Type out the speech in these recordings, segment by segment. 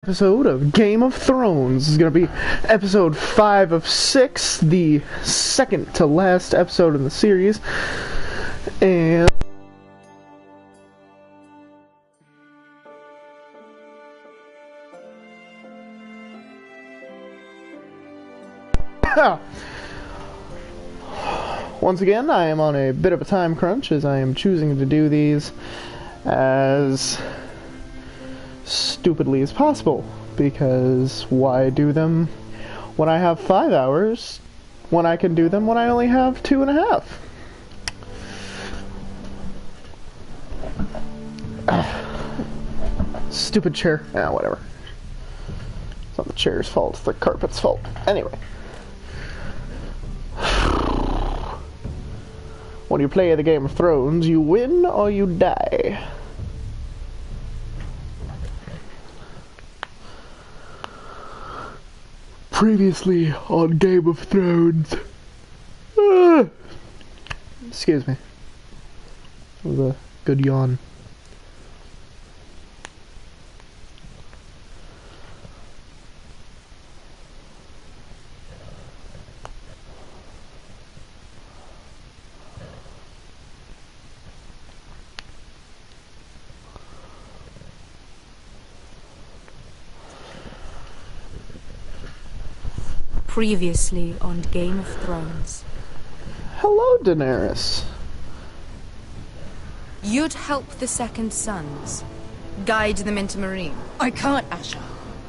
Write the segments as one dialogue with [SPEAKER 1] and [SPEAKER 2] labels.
[SPEAKER 1] Episode of Game of Thrones. This is going to be episode 5 of 6, the second to last episode in the series. And once again, I am on a bit of a time crunch as I am choosing to do these as stupidly as possible, because why do them when I have 5 hours when I can do them when I only have 2.5? Stupid chair. Whatever. It's not the chair's fault, it's the carpet's fault. Anyway. When you play the Game of Thrones, you win or you die. Previously on Game of Thrones. Excuse me. That was a good yawn.
[SPEAKER 2] Previously on Game of Thrones.
[SPEAKER 1] Hello, Daenerys.
[SPEAKER 2] You'd help the Second Sons. Guide them into Marine.
[SPEAKER 3] I can't, Asha.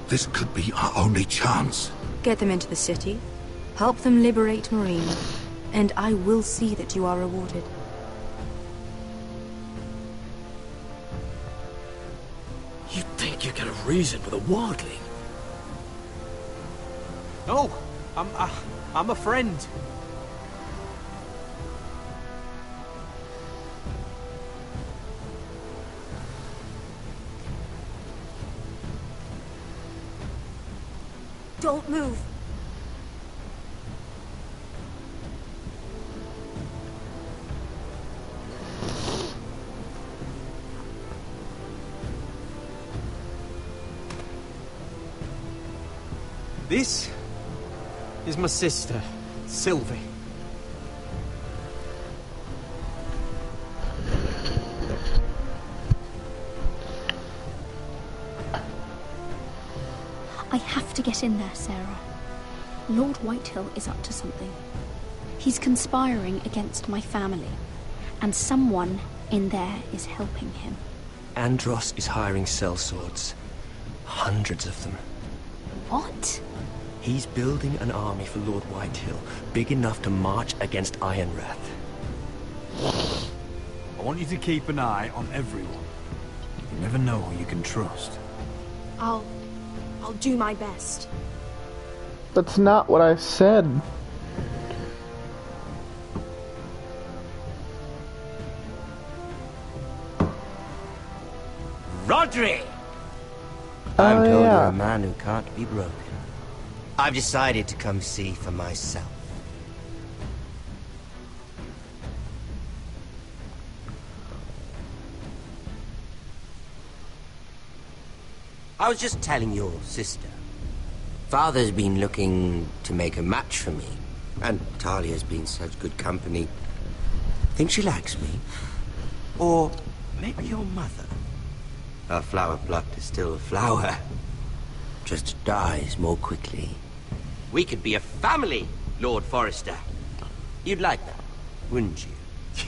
[SPEAKER 4] This could be our only chance.
[SPEAKER 2] Get them into the city. Help them liberate Marine. And I will see that you are rewarded.
[SPEAKER 5] You think you get a reason with a wardling?
[SPEAKER 6] No, I'm a friend.
[SPEAKER 2] Don't move.
[SPEAKER 6] This is my sister, Sylvie.
[SPEAKER 7] I have to get in there, Sarah. Lord Whitehill is up to something. He's conspiring against my family, and someone in there is helping him.
[SPEAKER 5] Andros is hiring sellswords. Hundreds of them.
[SPEAKER 7] What?
[SPEAKER 5] He's building an army for Lord Whitehill, big enough to march against Ironrath.
[SPEAKER 8] I want you to keep an eye on everyone. You never know who you can trust.
[SPEAKER 2] I'll do my best.
[SPEAKER 1] That's not what I said.
[SPEAKER 9] Rodri! I'm told
[SPEAKER 1] yeah.
[SPEAKER 9] you're a man who can't be broken. I've decided to come see for myself. I was just telling your sister. Father's been looking to make a match for me, and Talia's been such good company. Think she likes me? Or maybe your mother? Her flower plucked is still a flower. Just dies more quickly. We could be a family, Lord Forrester. You'd like that, wouldn't you?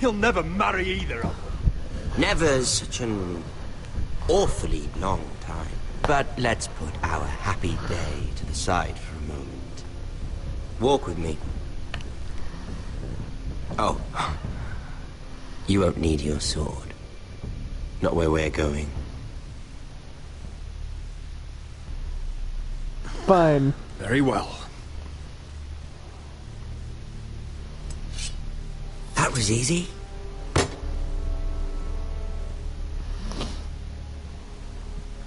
[SPEAKER 8] You'll never marry either of them.
[SPEAKER 9] Never's such an awfully long time. But let's put our happy day to the side for a moment. Walk with me. Oh. You won't need your sword. Not where we're going.
[SPEAKER 1] Fine.
[SPEAKER 8] Very well.
[SPEAKER 9] That was easy.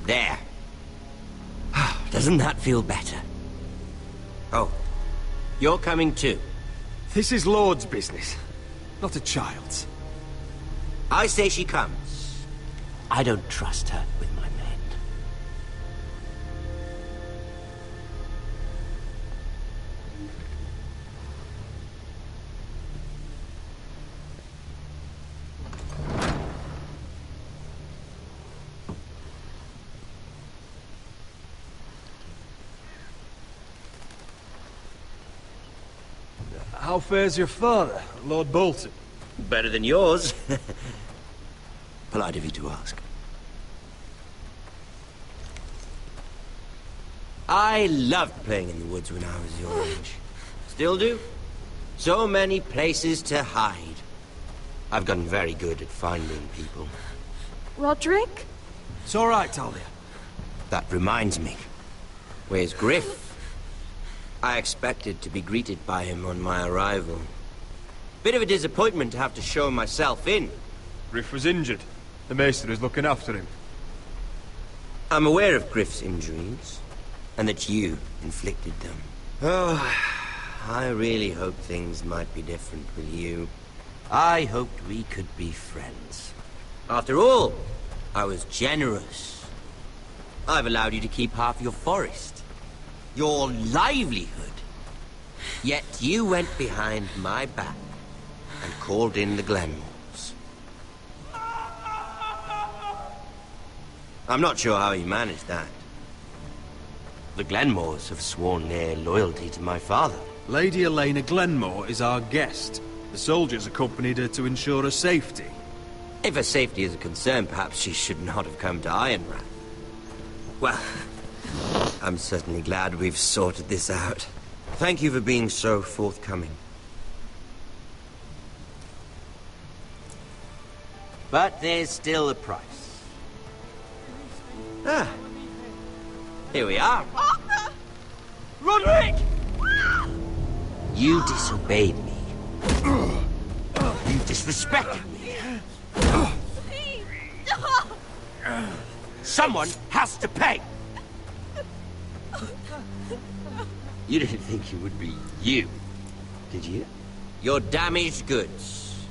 [SPEAKER 9] There. Doesn't that feel better? Oh, you're coming too.
[SPEAKER 8] This is Lord's business, not a child's.
[SPEAKER 9] I say she comes. I don't trust her with my men.
[SPEAKER 8] How fares your father, Lord Bolton?
[SPEAKER 9] Better than yours. Polite of you to ask. I loved playing in the woods when I was your age. Still do. So many places to hide. I've gotten very good at finding people.
[SPEAKER 3] Roderick?
[SPEAKER 8] It's all right, Talia.
[SPEAKER 9] That reminds me. Where's Griff? I expected to be greeted by him on my arrival. Bit of a disappointment to have to show myself in.
[SPEAKER 8] Griff was injured. The maester is looking after him.
[SPEAKER 9] I'm aware of Griff's injuries, and that you inflicted them. Oh, I really hoped things might be different with you. I hoped we could be friends. After all, I was generous. I've allowed you to keep half your forest. Your livelihood. Yet you went behind my back and called in the Glenmores. I'm not sure how you managed that. The Glenmores have sworn their loyalty to my father.
[SPEAKER 8] Lady Elena Glenmore is our guest. The soldiers accompanied her to ensure her safety.
[SPEAKER 9] If her safety is a concern, perhaps she should not have come to Ironrath. Well, I'm certainly glad we've sorted this out. Thank you for being so forthcoming. But there's still a price. Ah. Here we are.
[SPEAKER 3] Arthur!
[SPEAKER 6] Roderick!
[SPEAKER 9] You disobeyed me. You disrespected me.
[SPEAKER 3] Please!
[SPEAKER 9] Someone has to pay. You didn't think it would be you, did you? Your damaged goods.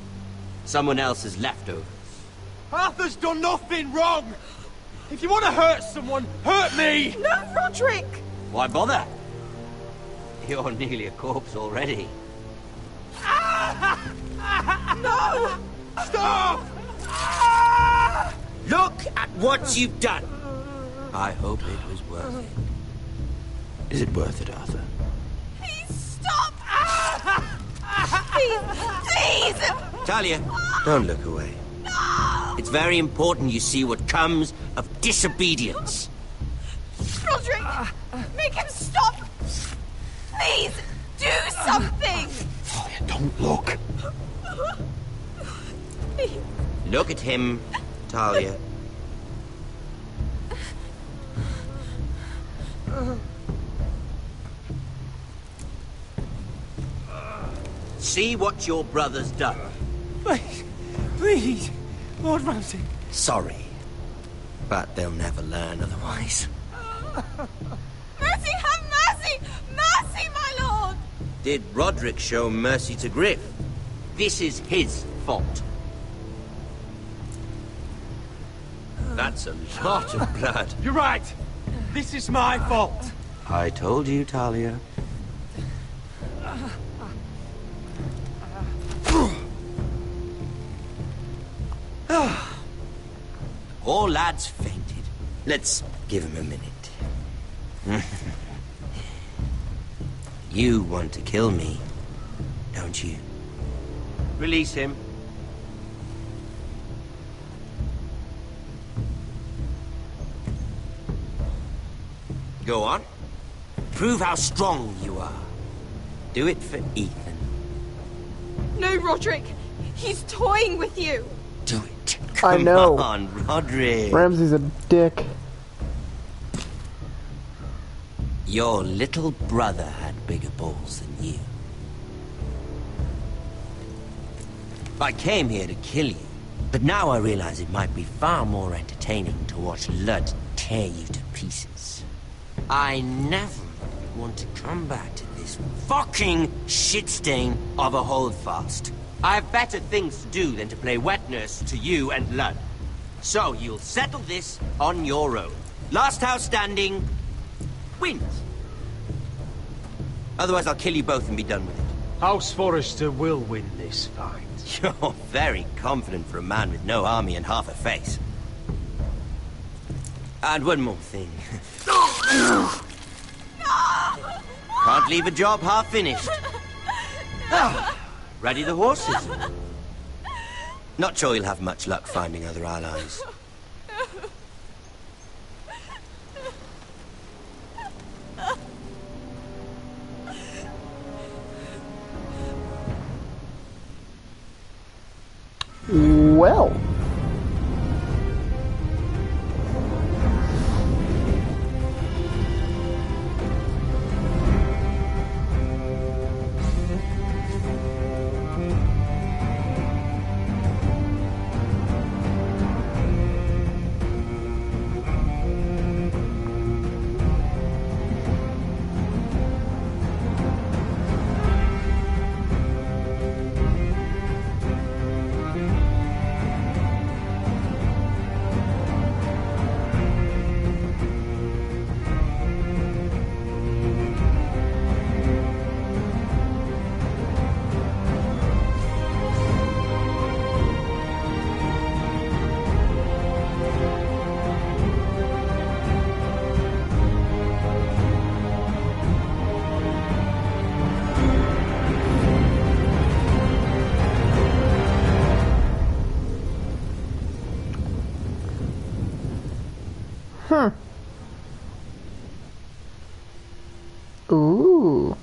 [SPEAKER 9] Someone else's leftovers.
[SPEAKER 6] Arthur's done nothing wrong! If you want to hurt someone, hurt me!
[SPEAKER 3] No, Roderick!
[SPEAKER 9] Why bother? You're nearly a corpse already.
[SPEAKER 3] No!
[SPEAKER 6] Stop!
[SPEAKER 9] Look at what you've done. I hope it was worth it. Is it worth it, Arthur?
[SPEAKER 3] Please stop! Please!
[SPEAKER 9] Talia, don't look away. It's very important you see what comes of disobedience.
[SPEAKER 3] Roderick! Make him stop! Please! Do something!
[SPEAKER 4] Talia, don't look.
[SPEAKER 3] Please.
[SPEAKER 9] Look at him, Talia. See what your brother's done.
[SPEAKER 6] Please, please, Lord Ramsay.
[SPEAKER 9] Sorry, but they'll never learn otherwise.
[SPEAKER 3] Mercy, have mercy! Mercy, my lord!
[SPEAKER 9] Did Roderick show mercy to Griff? This is his fault. That's a lot of blood.
[SPEAKER 6] You're right. This is my fault.
[SPEAKER 9] I told you, Talia. Poor lad's fainted. Let's give him a minute. You want to kill me, don't you? Release him. Go on. Prove how strong you are. Do it for Ethan.
[SPEAKER 3] No, Roderick! He's toying with you!
[SPEAKER 9] Do it.
[SPEAKER 1] I know.
[SPEAKER 9] Come on, Roderick.
[SPEAKER 1] Ramsey's a dick.
[SPEAKER 9] Your little brother had bigger balls than you. I came here to kill you, but now I realize it might be far more entertaining to watch Lud tear you to pieces. I never want to come back to this fucking shit stain of a holdfast. I have better things to do than to play wet nurse to you and Lud. So you'll settle this on your own. Last house standing wins. Otherwise I'll kill you both and be done with it.
[SPEAKER 6] House Forrester will win this fight.
[SPEAKER 9] You're very confident for a man with no army and half a face. And one more thing.
[SPEAKER 3] No!
[SPEAKER 9] Can't leave a job half finished. Ready the horses? Not sure you'll have much luck finding other allies.
[SPEAKER 1] Well. Ooh.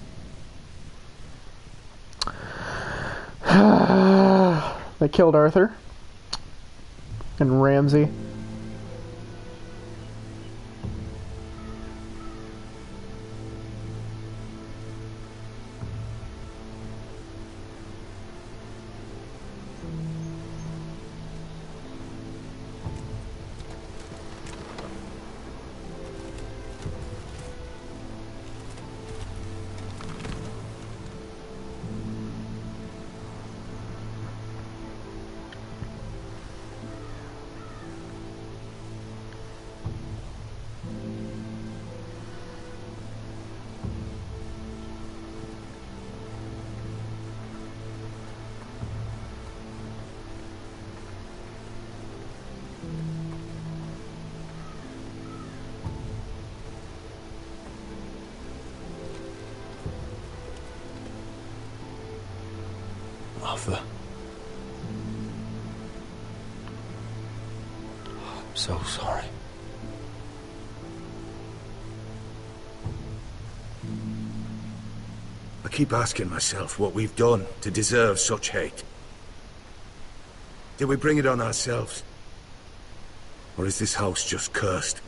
[SPEAKER 1] They killed Arthur and Ramsay.
[SPEAKER 4] Arthur. I'm so sorry.
[SPEAKER 10] I keep asking myself what we've done to deserve such hate. Did we bring it on ourselves? Or is this house just cursed?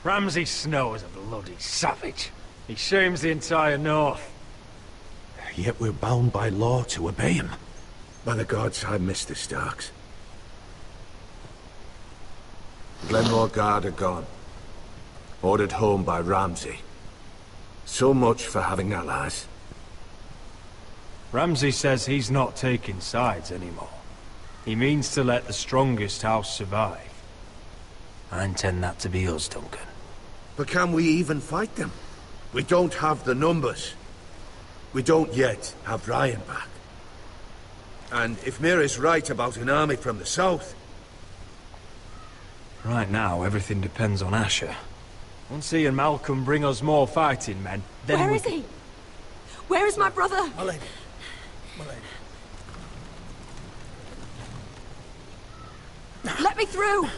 [SPEAKER 6] Ramsay Snow is a bloody savage. He shames the entire North.
[SPEAKER 10] Yet we're bound by law to obey him. By the gods, I miss the Starks. The Glenmore Guard are gone. Ordered home by Ramsay. So much for having allies.
[SPEAKER 6] Ramsay says he's not taking sides anymore. He means to let the strongest house survive. I intend that to be us, Duncan.
[SPEAKER 10] But can we even fight them? We don't have the numbers. We don't yet have Ryan back. And if Mira's right about an army from the south...
[SPEAKER 6] Right now, everything depends on Asher. Once he and Malcolm bring us more fighting men, then
[SPEAKER 3] Where is he? Where is my brother?
[SPEAKER 10] My lady. My lady.
[SPEAKER 3] Let me through!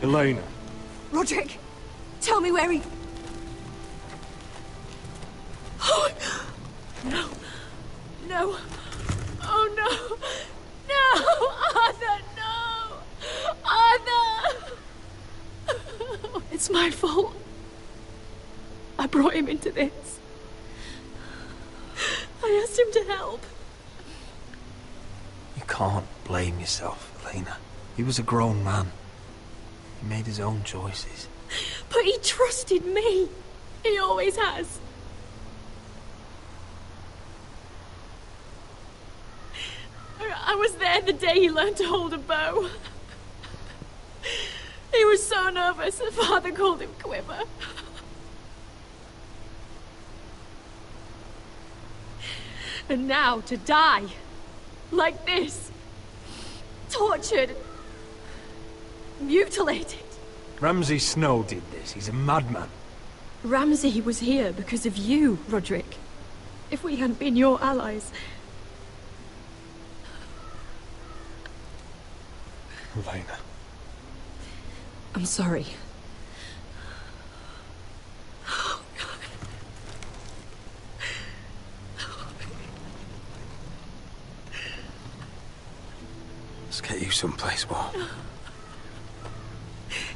[SPEAKER 6] Elena.
[SPEAKER 3] Roderick, tell me where he... Oh, no. No. Oh, no. No! Arthur, no! Arthur! It's my fault. I brought him into this. I asked him to help.
[SPEAKER 6] You can't blame yourself, Elena. He was a grown man. He made his own choices.
[SPEAKER 3] But he trusted me. He always has. I was there the day he learned to hold a bow. He was so nervous, the father called him Quiver. And now to die, like this, tortured, mutilated.
[SPEAKER 6] Ramsay Snow did this. He's a madman.
[SPEAKER 3] Ramsay was here because of you, Roderick. If we hadn't been your allies...
[SPEAKER 4] Elena.
[SPEAKER 3] I'm sorry.
[SPEAKER 4] Let's get you someplace warm.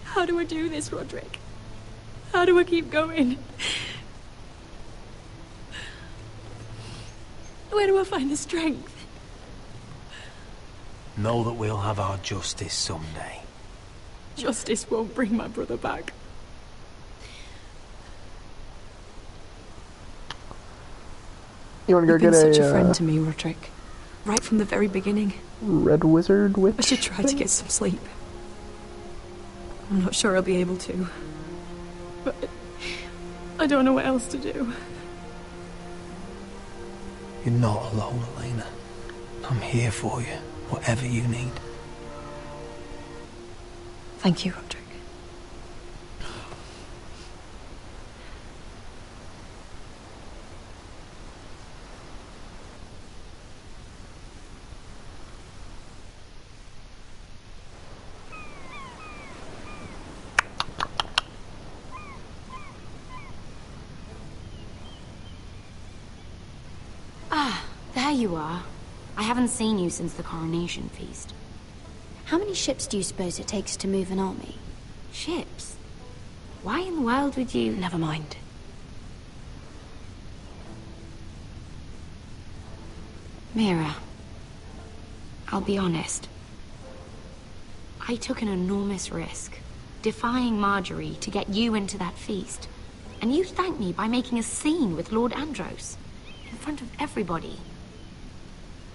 [SPEAKER 3] How do I do this, Roderick? How do I keep going? Where do I find the strength?
[SPEAKER 6] Know that we'll have our justice someday.
[SPEAKER 3] Justice won't bring my brother back.
[SPEAKER 1] You want to go
[SPEAKER 3] You've
[SPEAKER 1] get
[SPEAKER 3] been such a friend to me, Roderick. Right from the very beginning.
[SPEAKER 1] Red Wizard Witch?
[SPEAKER 3] I should try to get some sleep. I'm not sure I'll be able to. But I don't know what else to do.
[SPEAKER 6] You're not alone, Elena. I'm here for you, whatever you need.
[SPEAKER 3] Thank you, Roderick.
[SPEAKER 7] There you are. I haven't seen you since the coronation feast. How many ships do you suppose it takes to move an army? Ships? Why in the world would you...
[SPEAKER 3] Never mind.
[SPEAKER 7] Mira, I'll be honest. I took an enormous risk, defying Marjorie to get you into that feast. And you thanked me by making a scene with Lord Andros, in front of everybody.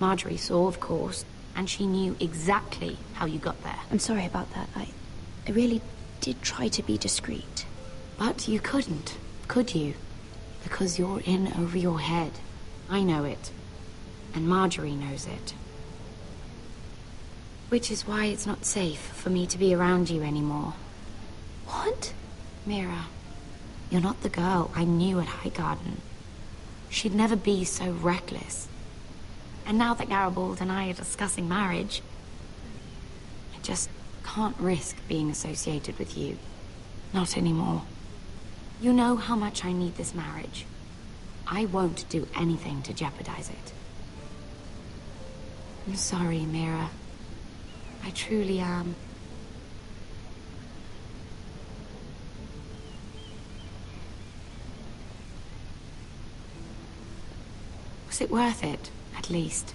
[SPEAKER 7] Marjorie saw, of course, and she knew exactly how you got there.
[SPEAKER 11] I'm sorry about that. I really did try to be discreet.
[SPEAKER 7] But you couldn't, could you? Because you're in over your head. I know it. And Marjorie knows it. Which is why it's not safe for me to be around you anymore.
[SPEAKER 11] What?
[SPEAKER 7] Mira, you're not the girl I knew at Highgarden. She'd never be so reckless. And now that Garibald and I are discussing marriage, I just can't risk being associated with you. Not anymore. You know how much I need this marriage. I won't do anything to jeopardize it. I'm sorry, Mira. I truly am. Was it worth it, at least?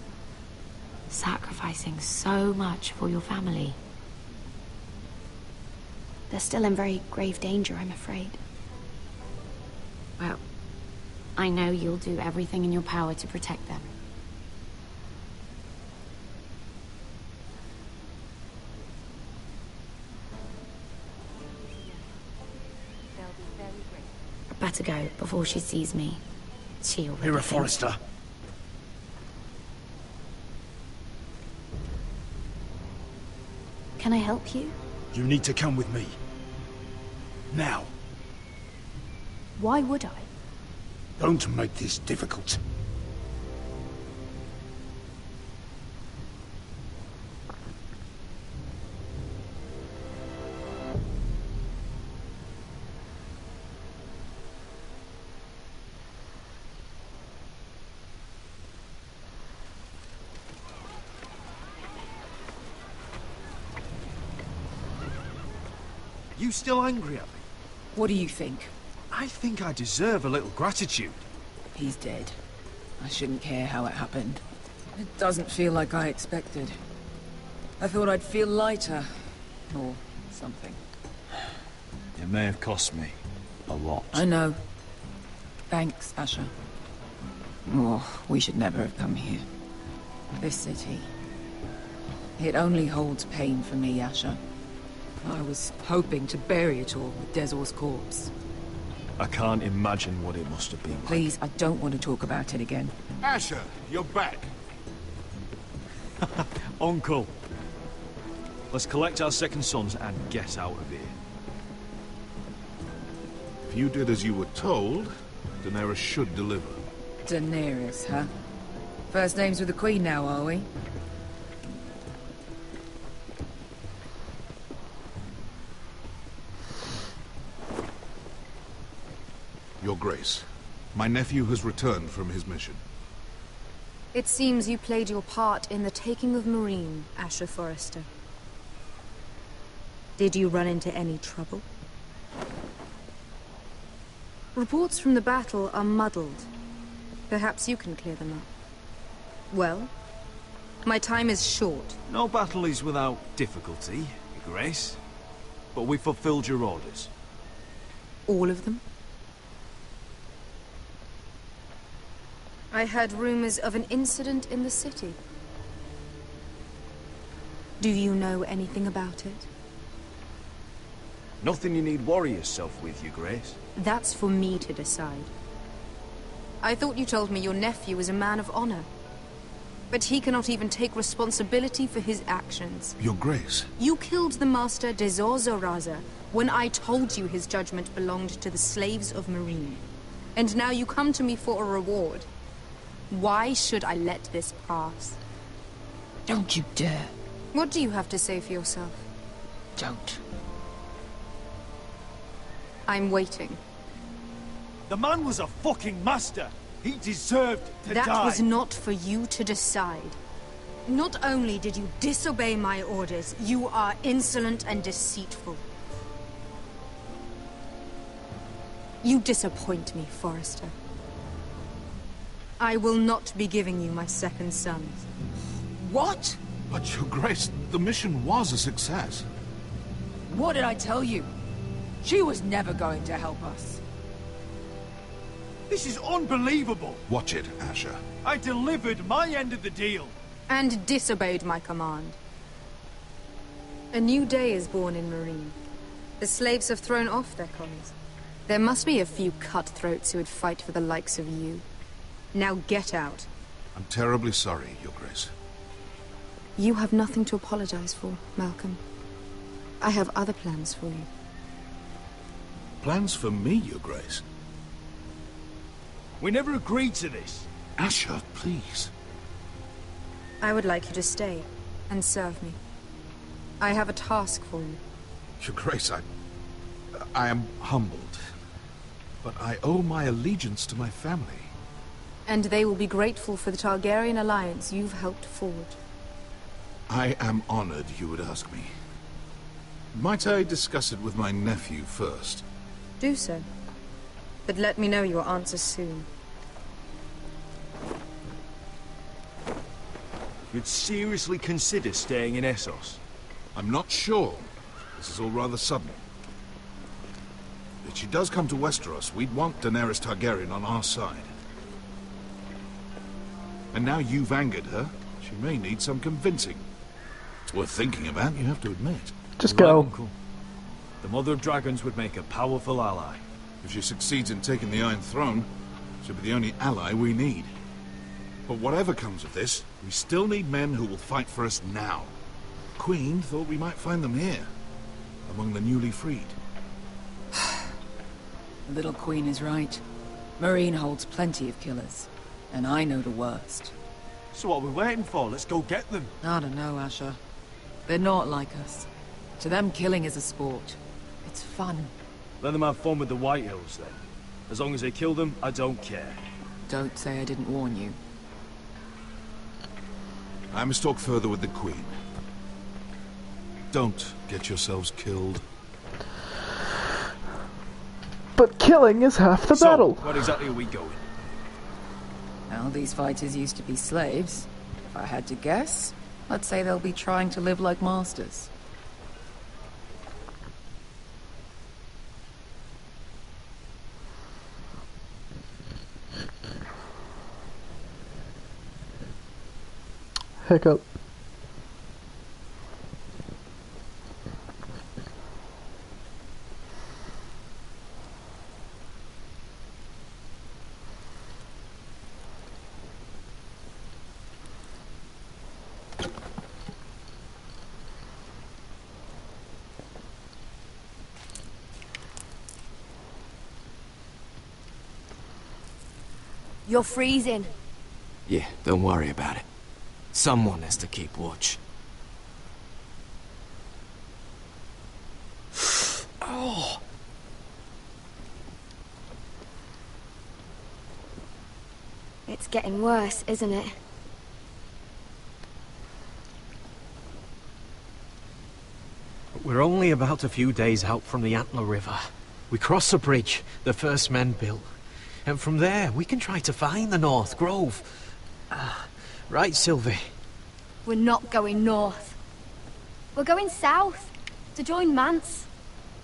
[SPEAKER 7] Sacrificing so much for your family.
[SPEAKER 11] They're still in very grave danger, I'm afraid.
[SPEAKER 7] Well, I know you'll do everything in your power to protect them. I'd better go before she sees me. She already
[SPEAKER 10] Mira
[SPEAKER 7] thinks-
[SPEAKER 10] Forrester.
[SPEAKER 11] Can I help you?
[SPEAKER 10] You need to come with me. Now.
[SPEAKER 11] Why would I?
[SPEAKER 10] Don't make this difficult.
[SPEAKER 8] You still angry at me?
[SPEAKER 12] What do you think?
[SPEAKER 8] I think I deserve a little gratitude.
[SPEAKER 12] He's dead. I shouldn't care how it happened. It doesn't feel like I expected. I thought I'd feel lighter. Or something.
[SPEAKER 8] It may have cost me a lot.
[SPEAKER 12] I know. Thanks, Asher. Oh, we should never have come here. This city. It only holds pain for me, Asher. I was hoping to bury it all with Dezor's corpse.
[SPEAKER 8] I can't imagine what it must have been like.
[SPEAKER 12] Please, I don't want to talk about it again.
[SPEAKER 10] Asher, you're back.
[SPEAKER 8] Uncle. Let's collect our second sons and get out of here.
[SPEAKER 13] If you did as you were told, Daenerys should deliver.
[SPEAKER 12] Daenerys, huh? First names with the Queen now, are we?
[SPEAKER 13] Your Grace, my nephew has returned from his mission.
[SPEAKER 2] It seems you played your part in the taking of Marine, Asher Forrester. Did you run into any trouble? Reports from the battle are muddled. Perhaps you can clear them up. Well, my time is short.
[SPEAKER 8] No battle is without difficulty, Your Grace. But we fulfilled your orders.
[SPEAKER 2] All of them? I heard rumors of an incident in the city. Do you know anything about it?
[SPEAKER 8] Nothing you need worry yourself with, Your Grace.
[SPEAKER 2] That's for me to decide. I thought you told me your nephew was a man of honor. But he cannot even take responsibility for his actions.
[SPEAKER 13] Your Grace.
[SPEAKER 2] You killed the Master Dezor Zoraza when I told you his judgment belonged to the slaves of Marine. And now you come to me for a reward. Why should I let this pass?
[SPEAKER 12] Don't you dare.
[SPEAKER 2] What do you have to say for yourself?
[SPEAKER 12] Don't.
[SPEAKER 2] I'm waiting.
[SPEAKER 6] The man was a fucking master. He deserved to die.
[SPEAKER 2] That was not for you to decide. Not only did you disobey my orders, you are insolent and deceitful. You disappoint me, Forrester. I will not be giving you my second sons.
[SPEAKER 12] What?
[SPEAKER 13] But Your Grace, the mission was a success.
[SPEAKER 12] What did I tell you? She was never going to help us.
[SPEAKER 6] This is unbelievable.
[SPEAKER 13] Watch it, Asher.
[SPEAKER 6] I delivered my end of the deal.
[SPEAKER 2] And disobeyed my command. A new day is born in Marine. The slaves have thrown off their collars. There must be a few cutthroats who would fight for the likes of you. Now get out.
[SPEAKER 13] I'm terribly sorry, Your Grace.
[SPEAKER 2] You have nothing to apologize for, Malcolm. I have other plans for you.
[SPEAKER 13] Plans for me, Your Grace?
[SPEAKER 6] We never agreed to this.
[SPEAKER 13] Asher, please.
[SPEAKER 2] I would like you to stay and serve me. I have a task for you.
[SPEAKER 13] Your Grace, I am humbled. But I owe my allegiance to my family.
[SPEAKER 2] And they will be grateful for the Targaryen alliance you've helped forward.
[SPEAKER 13] I am honored you would ask me. Might I discuss it with my nephew first?
[SPEAKER 2] Do so. But let me know your answer soon.
[SPEAKER 6] You'd seriously consider staying in Essos?
[SPEAKER 13] I'm not sure. This is all rather sudden. If she does come to Westeros, we'd want Daenerys Targaryen on our side. And now you've angered her, she may need some convincing. It's worth thinking about, you have to admit.
[SPEAKER 1] Just go.
[SPEAKER 6] Uncle. The Mother of Dragons would make a powerful ally.
[SPEAKER 13] If she succeeds in taking the Iron Throne, she'll be the only ally we need. But whatever comes of this, we still need men who will fight for us now. Queen thought we might find them here, among the newly freed.
[SPEAKER 12] The little Queen is right. Marine holds plenty of killers, and I know the worst.
[SPEAKER 6] So what are we waiting for? Let's go get them.
[SPEAKER 12] I don't know, Asher. They're not like us. To them, killing is a sport. It's fun.
[SPEAKER 6] Let them have fun with the White Hills, then. As long as they kill them, I don't care.
[SPEAKER 12] Don't say I didn't warn you.
[SPEAKER 13] I must talk further with the Queen. Don't get yourselves killed.
[SPEAKER 1] But killing is half the battle.
[SPEAKER 6] Where exactly are we going?
[SPEAKER 12] Well, these fighters used to be slaves. If I had to guess, I'd say they'll be trying to live like masters.
[SPEAKER 1] Hiccup.
[SPEAKER 14] You're freezing.
[SPEAKER 5] Yeah, don't worry about it. Someone has to keep watch. Oh.
[SPEAKER 11] It's getting worse, isn't it?
[SPEAKER 15] We're only about a few days out from the Antler River. We cross the bridge the first men built. And from there, we can try to find the North Grove. Right, Sylvie?
[SPEAKER 14] We're not going north. We're going south, to join Mance,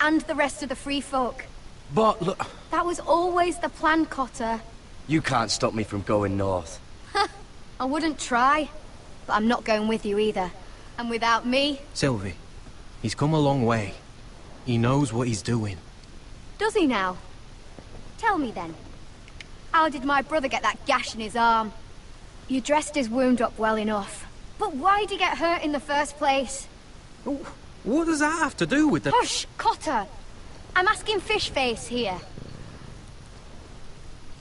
[SPEAKER 14] and the rest of the free folk.
[SPEAKER 5] But look...
[SPEAKER 14] That was always the plan, Cotter.
[SPEAKER 5] You can't stop me from going north.
[SPEAKER 14] I wouldn't try, but I'm not going with you either. And without me...
[SPEAKER 15] Sylvie, he's come a long way. He knows what he's doing.
[SPEAKER 14] Does he now? Tell me then. How did my brother get that gash in his arm? You dressed his wound up well enough. But why did he get hurt in the first place?
[SPEAKER 15] What does that have to do with the...
[SPEAKER 14] Hush, Cotter! I'm asking Fishface here.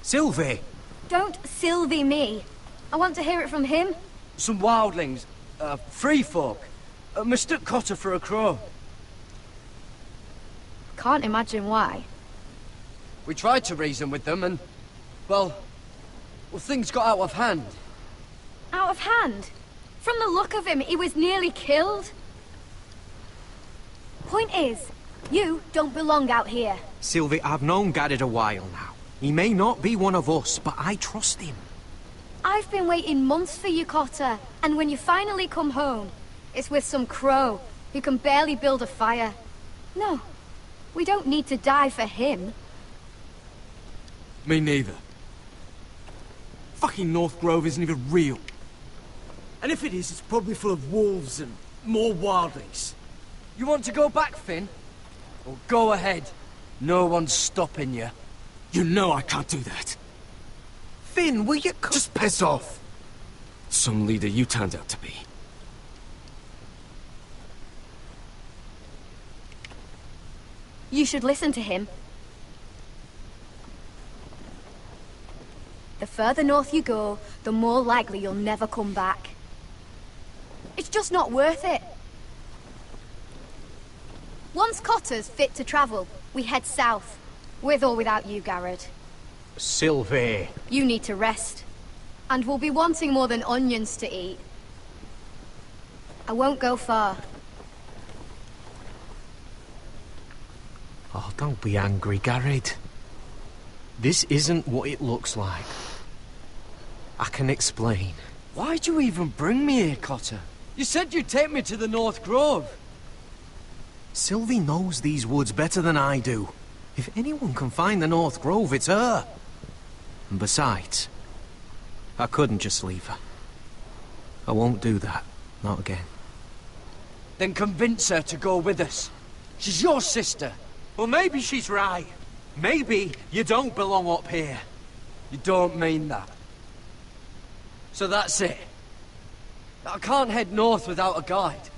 [SPEAKER 15] Sylvie!
[SPEAKER 14] Don't Sylvie me. I want to hear it from him.
[SPEAKER 5] Some wildlings. Free folk. Mistook Cotter for a crow.
[SPEAKER 14] Can't imagine why.
[SPEAKER 5] We tried to reason with them and... Well, things got out of hand.
[SPEAKER 14] Out of hand? From the look of him, he was nearly killed. Point is, you don't belong out here.
[SPEAKER 15] Sylvie, I've known Garrett a while now. He may not be one of us, but I trust him.
[SPEAKER 14] I've been waiting months for you, Cotter. And when you finally come home, it's with some crow who can barely build a fire. No, we don't need to die for him.
[SPEAKER 5] Me neither. Fucking North Grove isn't even real. And if it is, it's probably full of wolves and more wildlings. You want to go back, Finn? Well, go ahead. No one's stopping you. You know I can't do that.
[SPEAKER 15] Finn, will you...
[SPEAKER 5] Just piss off. Some leader you turned out to be.
[SPEAKER 14] You should listen to him. The further north you go, the more likely you'll never come back. It's just not worth it. Once Cotter's fit to travel, we head south. With or without you, Garrett.
[SPEAKER 15] Sylvie.
[SPEAKER 14] You need to rest. And we'll be wanting more than onions to eat. I won't go far.
[SPEAKER 15] Oh, don't be angry, Garrett. This isn't what it looks like. I can explain.
[SPEAKER 5] Why'd you even bring me here, Cotter? You said you'd take me to the North Grove.
[SPEAKER 15] Sylvie knows these woods better than I do. If anyone can find the North Grove, it's her. And besides, I couldn't just leave her. I won't do that. Not again.
[SPEAKER 5] Then convince her to go with us. She's your sister.
[SPEAKER 15] Well, maybe she's right. Maybe you don't belong up here.
[SPEAKER 5] You don't mean that. So that's it. I can't head north without a guide.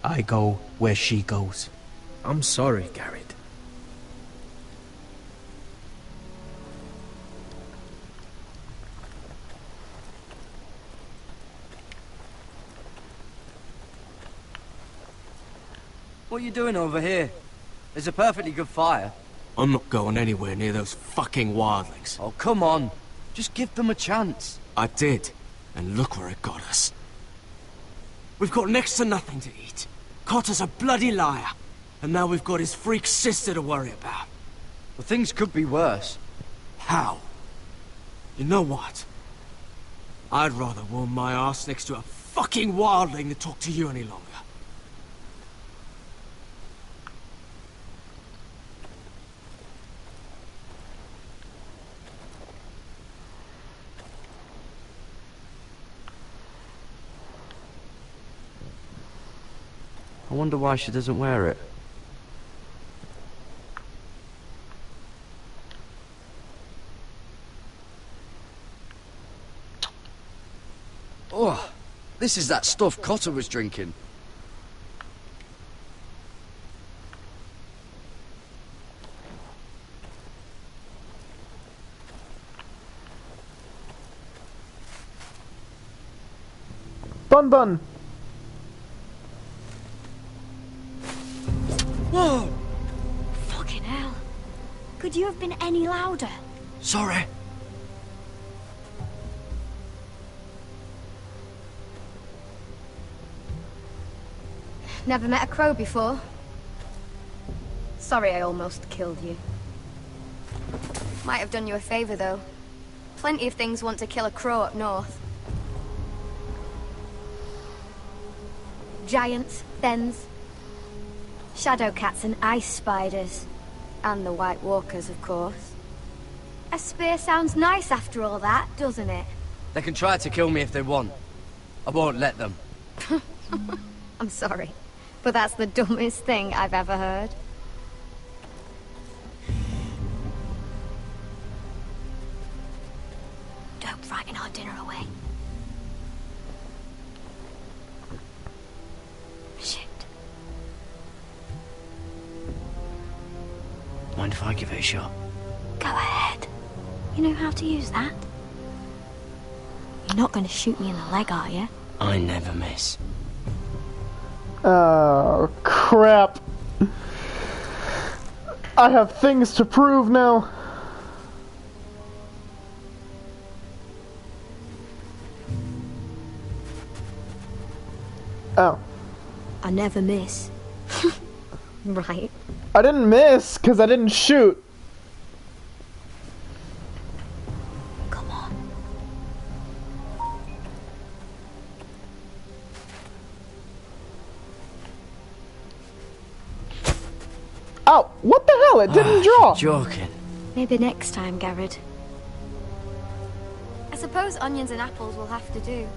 [SPEAKER 15] I go where she goes. I'm sorry, Garrett.
[SPEAKER 5] What are you doing over here? There's a perfectly good fire. I'm not going anywhere near those fucking wildlings. Oh, come on. Just give them a chance. I did. And look where it got us. We've got next to nothing to eat. Cotter's a bloody liar. And now we've got his freak sister to worry about. Well, things could be worse. How? You know what? I'd rather warm my ass next to a fucking wildling than talk to you any longer. I wonder why she doesn't wear it. Oh, this is that stuff Cotter was drinking.
[SPEAKER 1] Bun Bun.
[SPEAKER 5] Whoa!
[SPEAKER 11] Fucking hell. Could you have been any louder?
[SPEAKER 5] Sorry.
[SPEAKER 14] Never met a crow before. Sorry I almost killed you. Might have done you a favor, though. Plenty of things want to kill a crow up north. Giants, thens, shadow cats and ice spiders. And the White Walkers, of course. A spear sounds nice after all that, doesn't it?
[SPEAKER 5] They can try to kill me if they want. I won't let them.
[SPEAKER 14] I'm sorry, but that's the dumbest thing I've ever heard.
[SPEAKER 11] Don't frighten our dinner away. Shit.
[SPEAKER 15] Mind if I give it a shot?
[SPEAKER 11] Go ahead. You know how to use that? You're not going to shoot me in the leg, are you?
[SPEAKER 15] I never miss.
[SPEAKER 1] Oh, crap. I have things to prove now. Oh.
[SPEAKER 14] I never miss. Right.
[SPEAKER 1] I didn't miss, because I didn't shoot.
[SPEAKER 11] Come on.
[SPEAKER 1] Oh, what the hell? It didn't draw.
[SPEAKER 5] Joking.
[SPEAKER 14] Maybe next time, Garrett. I suppose onions and apples will have to do.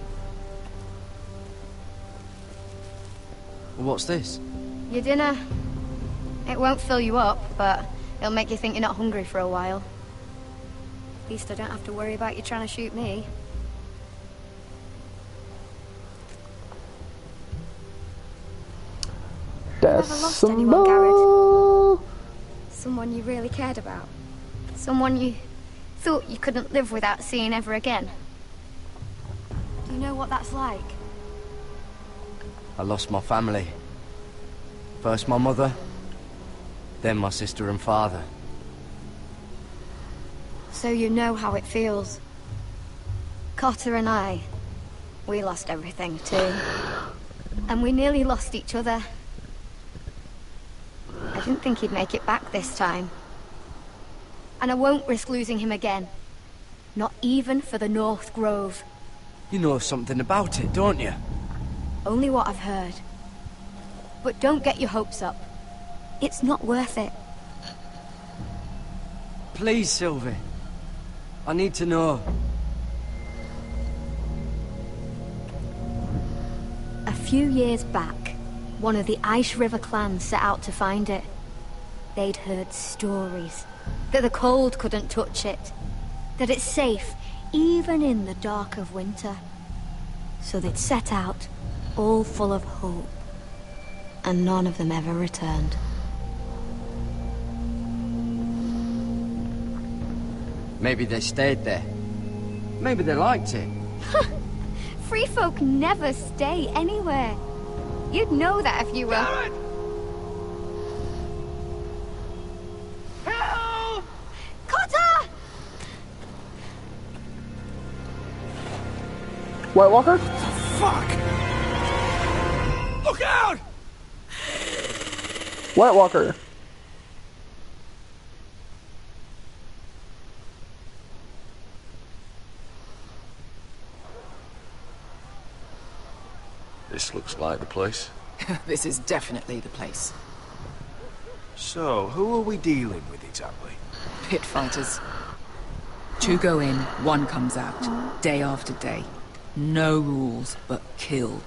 [SPEAKER 5] What's this?
[SPEAKER 14] Your dinner. It won't fill you up, but it'll make you think you're not hungry for a while. At least I don't have to worry about you trying to shoot me. Never lost anyone, Garrett. Someone you really cared about. Someone you thought you couldn't live without seeing ever again. Do you know what that's like?
[SPEAKER 5] I lost my family. First my mother, then my sister and father.
[SPEAKER 14] So you know how it feels. Cotter and I, we lost everything too. And we nearly lost each other. I didn't think he'd make it back this time. And I won't risk losing him again. Not even for the North Grove.
[SPEAKER 5] You know something about it, don't you?
[SPEAKER 14] Only what I've heard. But don't get your hopes up. It's not worth it.
[SPEAKER 5] Please, Sylvie. I need to know.
[SPEAKER 14] A few years back, one of the Ice River clans set out to find it. They'd heard stories. That the cold couldn't touch it. That it's safe, even in the dark of winter. So they'd set out, all full of hope. And none of them ever returned.
[SPEAKER 5] Maybe they stayed there. Maybe they liked it.
[SPEAKER 14] Free folk never stay anywhere. You'd know that if you were...
[SPEAKER 5] Garrett! Help!
[SPEAKER 14] Cotter!
[SPEAKER 1] White Walker?
[SPEAKER 5] Fuck! Look out!
[SPEAKER 1] White Walker.
[SPEAKER 4] This looks like the place.
[SPEAKER 12] This is definitely the place.
[SPEAKER 8] So, who are we dealing with exactly?
[SPEAKER 12] Pit fighters. 2 go in, 1 comes out, day after day. No rules, but kill.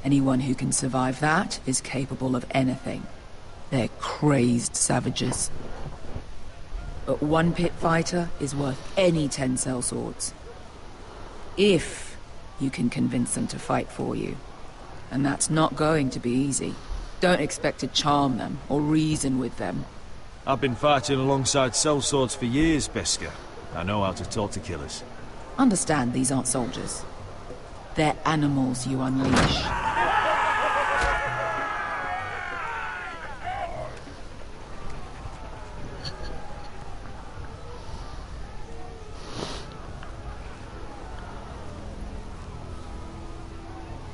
[SPEAKER 12] Anyone who can survive that is capable of anything. They're crazed savages. But 1 pit fighter is worth any 10 sellswords. If you can convince them to fight for you. And that's not going to be easy. Don't expect to charm them or reason with them.
[SPEAKER 6] I've been fighting alongside sellswords for years, Beska. I know how to talk to killers.
[SPEAKER 12] Understand these aren't soldiers. They're animals you unleash.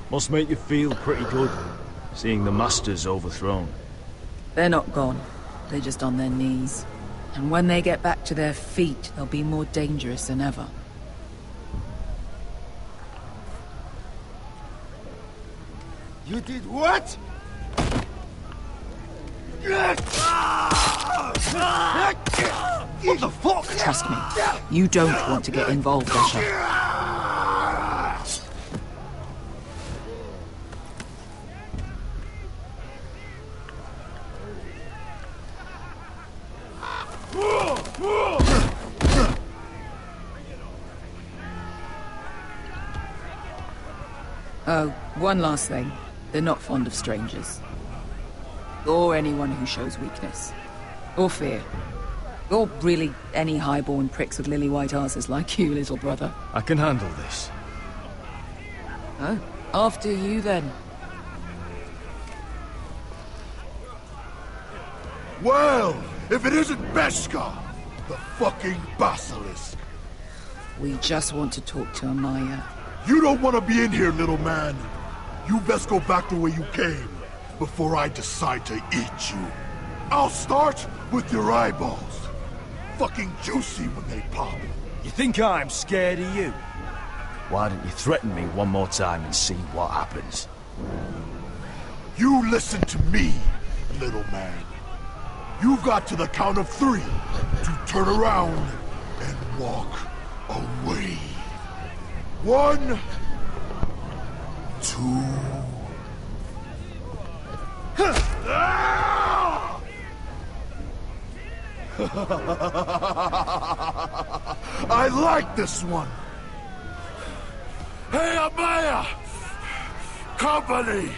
[SPEAKER 6] Must make you feel pretty good, seeing the Masters overthrown.
[SPEAKER 12] They're not gone. They're just on their knees. And when they get back to their feet, they'll be more dangerous than ever.
[SPEAKER 10] You did what?
[SPEAKER 12] What the fuck? Trust me, you don't want to get involved, Asher. Oh, one last thing. They're not fond of strangers. Or anyone who shows weakness. Or fear. Or really any highborn pricks with lily-white asses like you, little brother.
[SPEAKER 6] I can handle this.
[SPEAKER 12] Oh, after you then.
[SPEAKER 10] Well, if it isn't Beskar, the fucking basilisk.
[SPEAKER 12] We just want to talk to Amaya.
[SPEAKER 10] You don't want to be in here, little man. You best go back the way you came, before I decide to eat you. I'll start with your eyeballs. Fucking juicy when they pop.
[SPEAKER 6] You think I'm scared of you? Why don't you threaten me one more time and see what happens?
[SPEAKER 10] You listen to me, little man. You've got to the count of 3 to turn around and walk away. 1, 2... I like this one. Hey, Amaya! Company!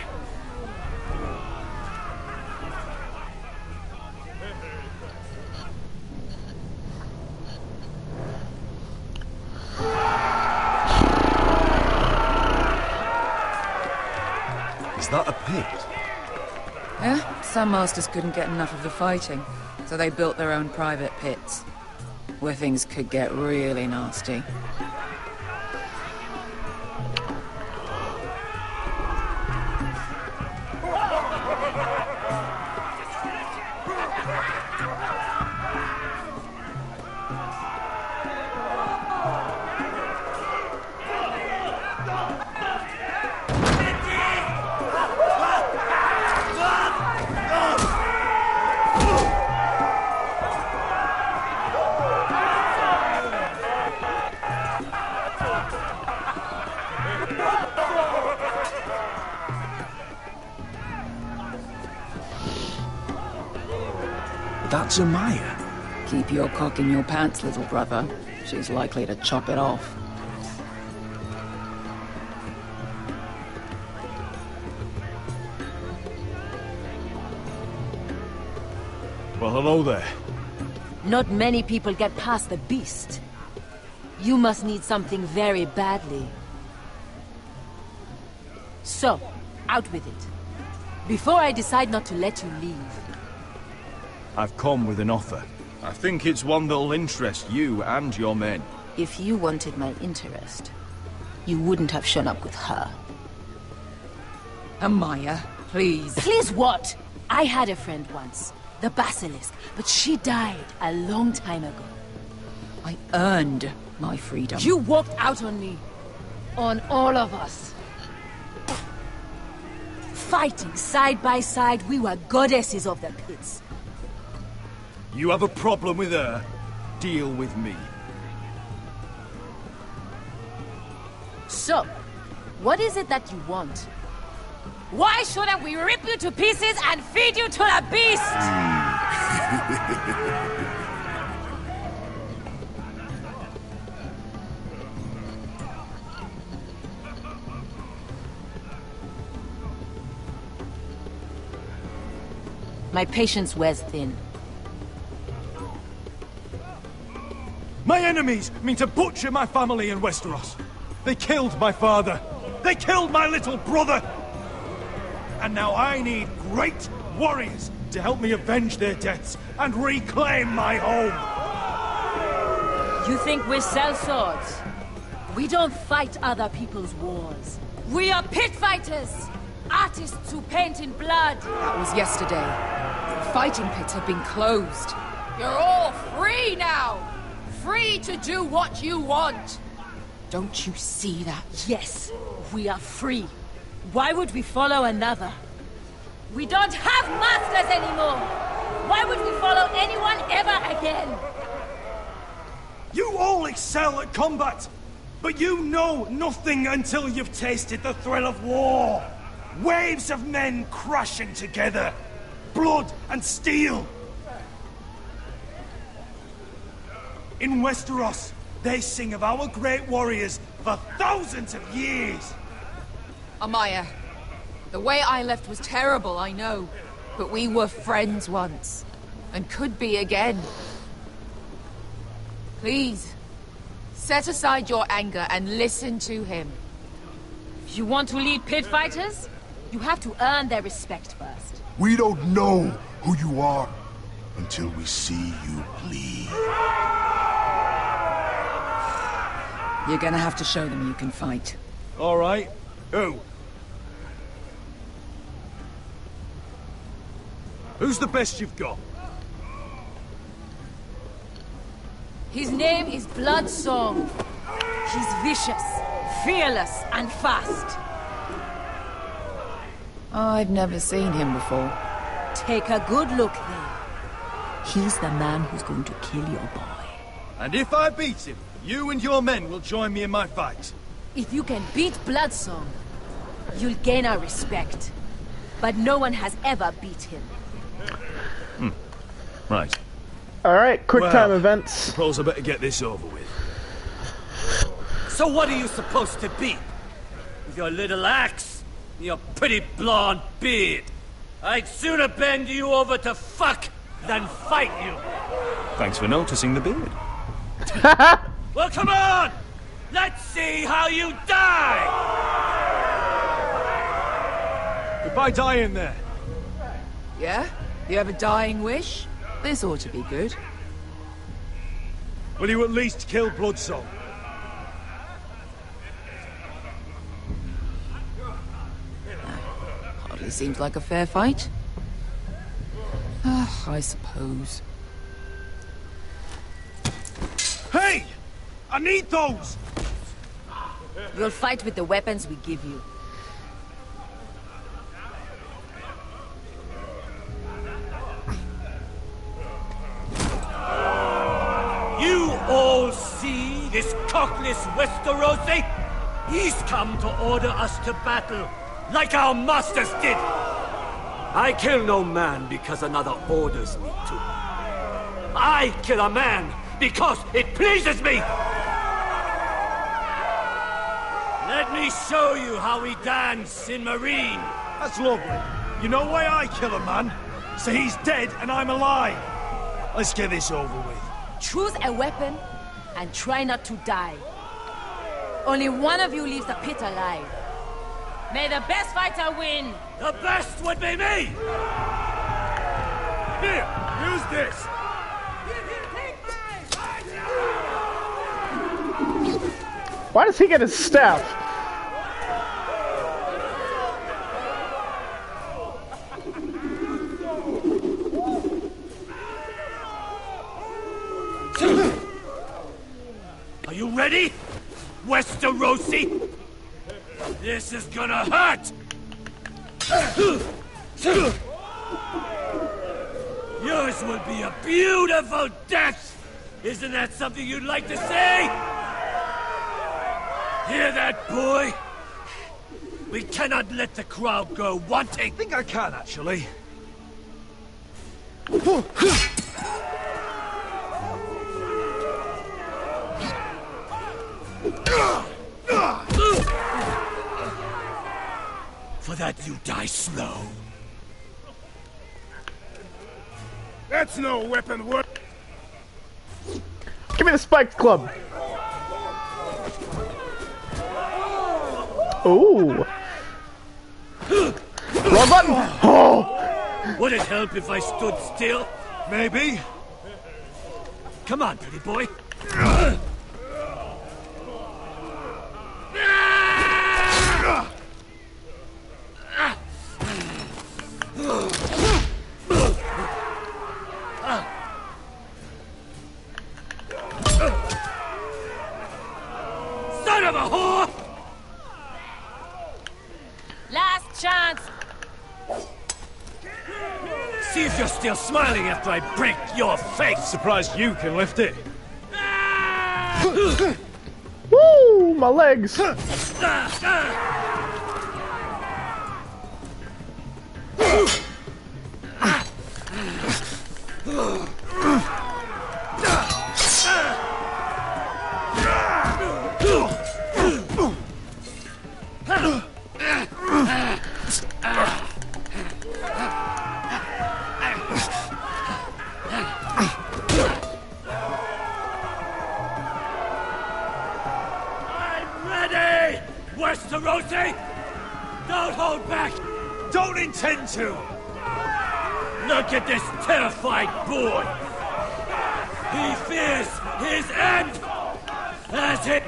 [SPEAKER 6] Is that a pit?
[SPEAKER 12] Yeah, some masters couldn't get enough of the fighting, so they built their own private pits, where things could get really nasty.
[SPEAKER 6] That's Amaya.
[SPEAKER 12] Keep your cock in your pants, little brother. She's likely to chop it off.
[SPEAKER 6] Well, hello there.
[SPEAKER 16] Not many people get past the beast. You must need something very badly. So, out with it. Before I decide not to let you leave.
[SPEAKER 6] I've come with an offer. I think it's one that'll interest you and your men.
[SPEAKER 16] If you wanted my interest, you wouldn't have shown up with her.
[SPEAKER 12] Amaya, please.
[SPEAKER 16] Please what? I had a friend once, the Basilisk, but she died a long time ago.
[SPEAKER 12] I earned my freedom.
[SPEAKER 16] You walked out on me. On all of us. Fighting side by side, we were goddesses of the pits.
[SPEAKER 6] You have a problem with her? Deal with me.
[SPEAKER 16] So, what is it that you want? Why shouldn't we rip you to pieces and feed you to the beast? My patience wears thin.
[SPEAKER 6] My enemies mean to butcher my family in Westeros. They killed my father. They killed my little brother! And now I need great warriors to help me avenge their deaths and reclaim my home!
[SPEAKER 16] You think we sell swords? We don't fight other people's wars. We are pit fighters! Artists who paint in blood!
[SPEAKER 12] That was yesterday. The fighting pits have been closed.
[SPEAKER 16] You're all free now! Free to do what you want!
[SPEAKER 12] Don't you see that?
[SPEAKER 16] Yes, we are free. Why would we follow another? We don't have masters anymore! Why would we follow anyone ever again?
[SPEAKER 6] You all excel at combat, but you know nothing until you've tasted the thrill of war. Waves of men crashing together. Blood and steel. In Westeros, they sing of our great warriors for thousands of years.
[SPEAKER 12] Amaya, the way I left was terrible, I know. But we were friends once. And could be again. Please, set aside your anger and listen to him.
[SPEAKER 16] If you want to lead pit fighters, you have to earn their respect first.
[SPEAKER 10] We don't know who you are until we see you bleed.
[SPEAKER 12] You're gonna have to show them you can fight.
[SPEAKER 6] All right. Who? Who's the best you've got?
[SPEAKER 16] His name is Bloodsong. He's vicious, fearless, and fast.
[SPEAKER 12] I've never seen him before.
[SPEAKER 16] Take a good look there. He's the man who's going to kill your boy.
[SPEAKER 6] And if I beat him, you and your men will join me in my fight.
[SPEAKER 16] If you can beat Bloodsong, you'll gain our respect. But no one has ever beat him.
[SPEAKER 6] Right.
[SPEAKER 1] Alright, quick time events.
[SPEAKER 6] Suppose I better get this over with.
[SPEAKER 5] So what are you supposed to be? With your little axe? Your pretty blonde beard? I'd sooner bend you over to fuck than fight you.
[SPEAKER 8] Thanks for noticing the beard.
[SPEAKER 5] Well, come on! Let's see how you die!
[SPEAKER 6] Goodbye, die in there.
[SPEAKER 12] Yeah? You have a dying wish? This ought to be good.
[SPEAKER 6] Will you at least kill Bloodsong?
[SPEAKER 12] Hardly seems like a fair fight. I suppose.
[SPEAKER 6] Hey! I need those!
[SPEAKER 16] You'll fight with the weapons we give you.
[SPEAKER 5] You all see this cockless Westerosi? He's come to order us to battle, like our masters did. I kill no man because another orders me to. I kill a man because it pleases me. Let me show you how we dance in Marine.
[SPEAKER 6] That's lovely. You know why I kill a man? So he's dead and I'm alive. Let's get this over with.
[SPEAKER 16] Choose a weapon and try not to die. Only one of you leaves the pit alive. May the best fighter win!
[SPEAKER 5] The best would be me!
[SPEAKER 6] Here, use this!
[SPEAKER 1] Why does he get his staff?
[SPEAKER 5] Are you ready, Westerosi? This is gonna hurt! Yours will be a beautiful death! Isn't that something you'd like to say? Hear that, boy? We cannot let the crowd go wanting.
[SPEAKER 6] I think I can, actually.
[SPEAKER 5] For that you die slow.
[SPEAKER 10] That's no weapon work.
[SPEAKER 1] Give me the spiked club. Ooh. Wrong button! Oh!
[SPEAKER 6] Would it help if I stood still? Maybe. Come on, pretty boy. Son of a whore!
[SPEAKER 16] Last chance!
[SPEAKER 6] See if you're still smiling after I break your face!
[SPEAKER 17] Surprised you can lift it.
[SPEAKER 1] Woo! My legs!
[SPEAKER 6] Don't hold back! Don't intend to! Look at this terrified boy! He fears his end! As it...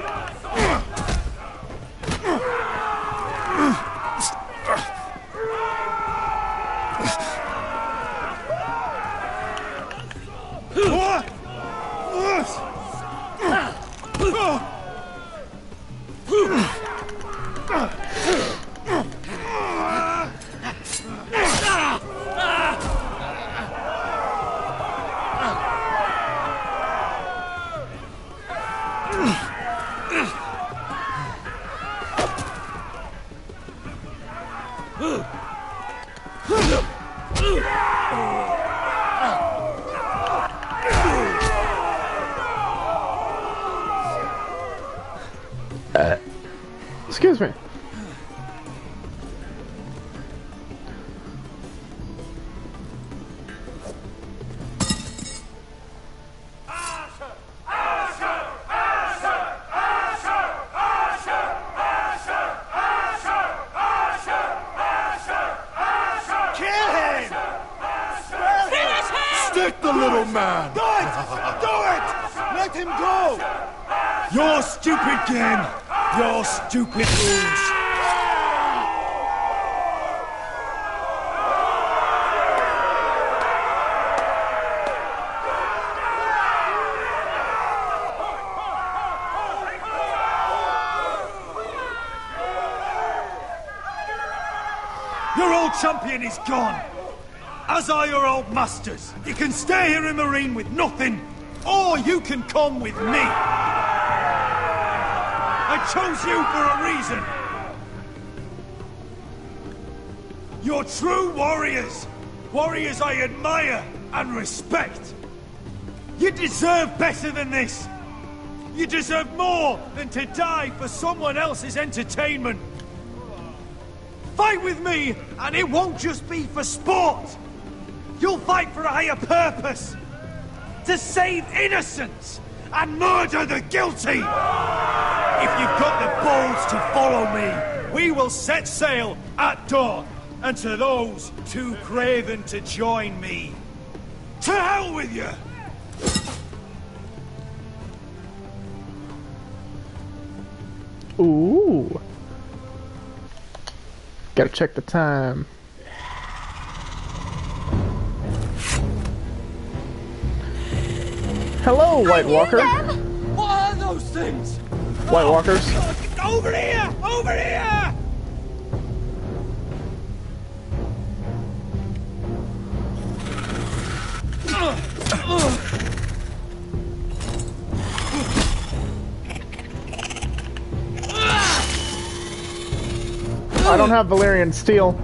[SPEAKER 1] Excuse me.
[SPEAKER 10] Stick the little man!
[SPEAKER 6] Do it! Do it! Let him go! Your stupid game! Your stupid rules! Your old champion is gone! As are your old masters. You can stay here in Marine with nothing, or you can come with me. I chose you for a reason. You're true warriors. Warriors I admire and respect. You deserve better than this. You deserve more than to die for someone else's entertainment. Fight with me, and it won't just be for sport. You'll fight for a higher purpose. To save innocents and murder the guilty. If you've got the balls to follow me, we will set sail at dawn. And to those too craven to join me, to hell with you!
[SPEAKER 1] Ooh. Gotta check the time. Hello, White Walker.
[SPEAKER 6] What are those things?
[SPEAKER 1] White Walkers.
[SPEAKER 6] Over here! Over here!
[SPEAKER 1] I don't have Valyrian steel,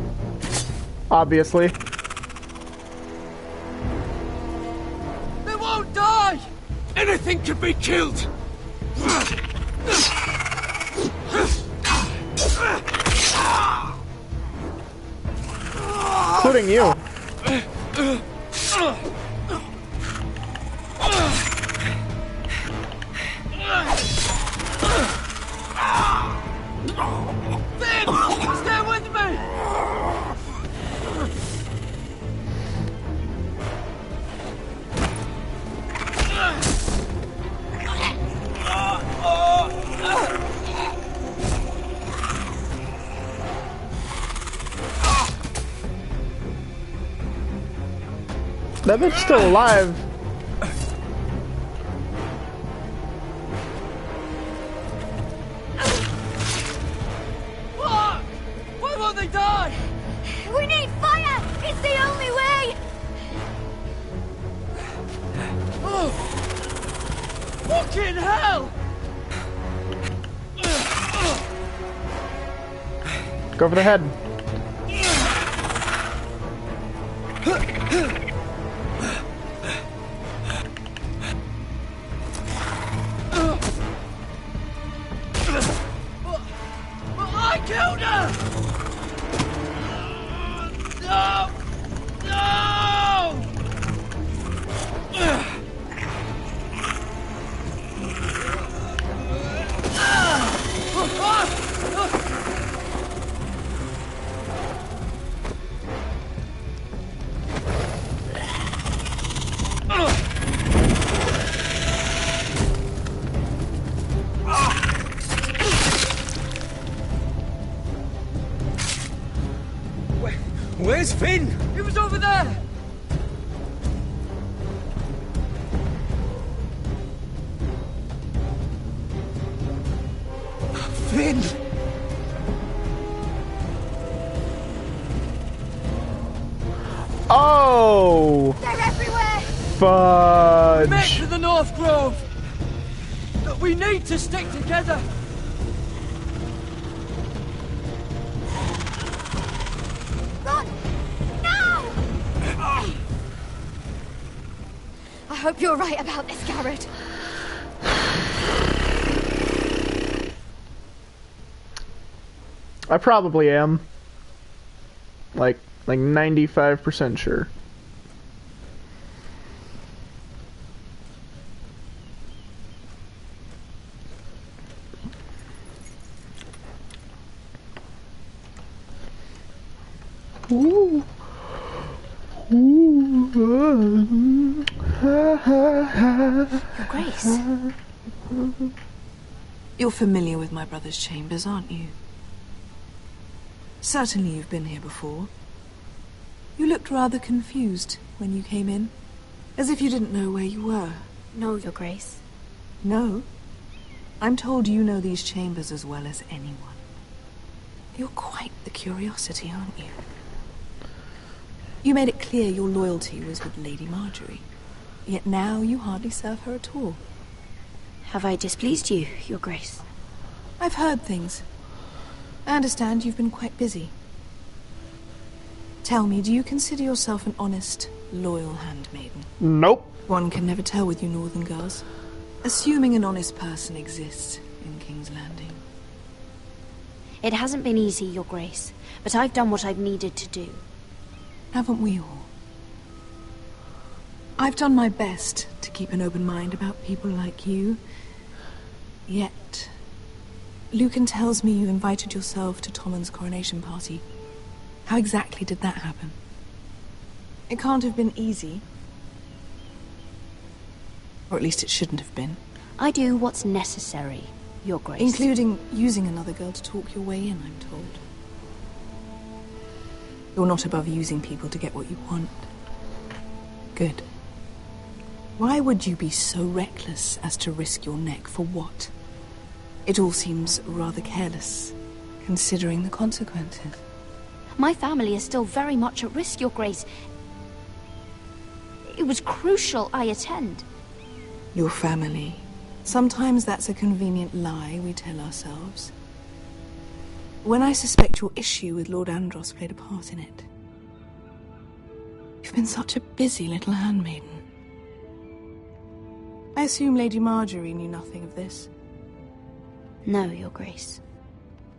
[SPEAKER 1] obviously.
[SPEAKER 6] They won't die! Anything can be killed!
[SPEAKER 1] Including you.
[SPEAKER 6] There!
[SPEAKER 1] That bitch's still alive.
[SPEAKER 16] Fuck! Why won't they die?
[SPEAKER 14] We need fire! It's the only way!
[SPEAKER 16] Oh! Fucking hell!
[SPEAKER 1] Go for the head.
[SPEAKER 16] I killed her! No!
[SPEAKER 5] Where's Finn?
[SPEAKER 16] He was over there!
[SPEAKER 5] Finn!
[SPEAKER 1] Oh!
[SPEAKER 14] They're everywhere!
[SPEAKER 1] Fudge!
[SPEAKER 16] Make to the North Grove! We need to stick together!
[SPEAKER 14] Run! No! I hope you're right about this, Garrett.
[SPEAKER 1] I probably am. Like 95% sure. Ooh. Ooh.
[SPEAKER 3] Your Grace. You're familiar with my brother's chambers, aren't you? Certainly you've been here before. You looked rather confused when you came in, as if you didn't know where you were.
[SPEAKER 7] No, Your Grace.
[SPEAKER 3] No? I'm told you know these chambers as well as anyone. You're quite the curiosity, aren't you? You made it clear your loyalty was with Lady Marjorie, yet now you hardly serve her at all.
[SPEAKER 7] Have I displeased you, Your Grace?
[SPEAKER 3] I've heard things. I understand you've been quite busy. Tell me, do you consider yourself an honest, loyal handmaiden?
[SPEAKER 1] Nope.
[SPEAKER 3] One can never tell with you northern girls. Assuming an honest person exists in King's Landing.
[SPEAKER 7] It hasn't been easy, Your Grace, but I've done what I've needed to do.
[SPEAKER 3] Haven't we all? I've done my best to keep an open mind about people like you. Yet, Lucan tells me you invited yourself to Tommen's coronation party. How exactly did that happen? It can't have been easy. Or at least it shouldn't have been.
[SPEAKER 7] I do what's necessary, Your Grace.
[SPEAKER 3] Including using another girl to talk your way in, I'm told. You're not above using people to get what you want. Good. Why would you be so reckless as to risk your neck for what? It all seems rather careless, considering the consequences.
[SPEAKER 7] My family is still very much at risk, Your Grace. It was crucial I attend.
[SPEAKER 3] Your family. Sometimes that's a convenient lie we tell ourselves. When I suspect your issue with Lord Andros played a part in it. You've been such a busy little handmaiden. I assume Lady Marjorie knew nothing of this.
[SPEAKER 7] No, Your Grace.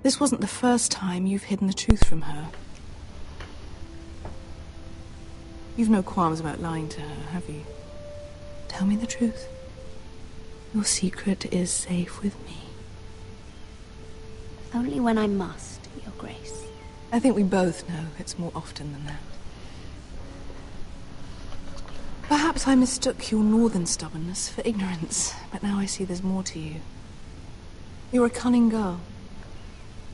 [SPEAKER 3] This wasn't the first time you've hidden the truth from her. You've no qualms about lying to her, have you? Tell me the truth. Your secret is safe with me.
[SPEAKER 7] Only when I must, Your Grace.
[SPEAKER 3] I think we both know it's more often than that. Perhaps I mistook your northern stubbornness for ignorance, but now I see there's more to you. You're a cunning girl,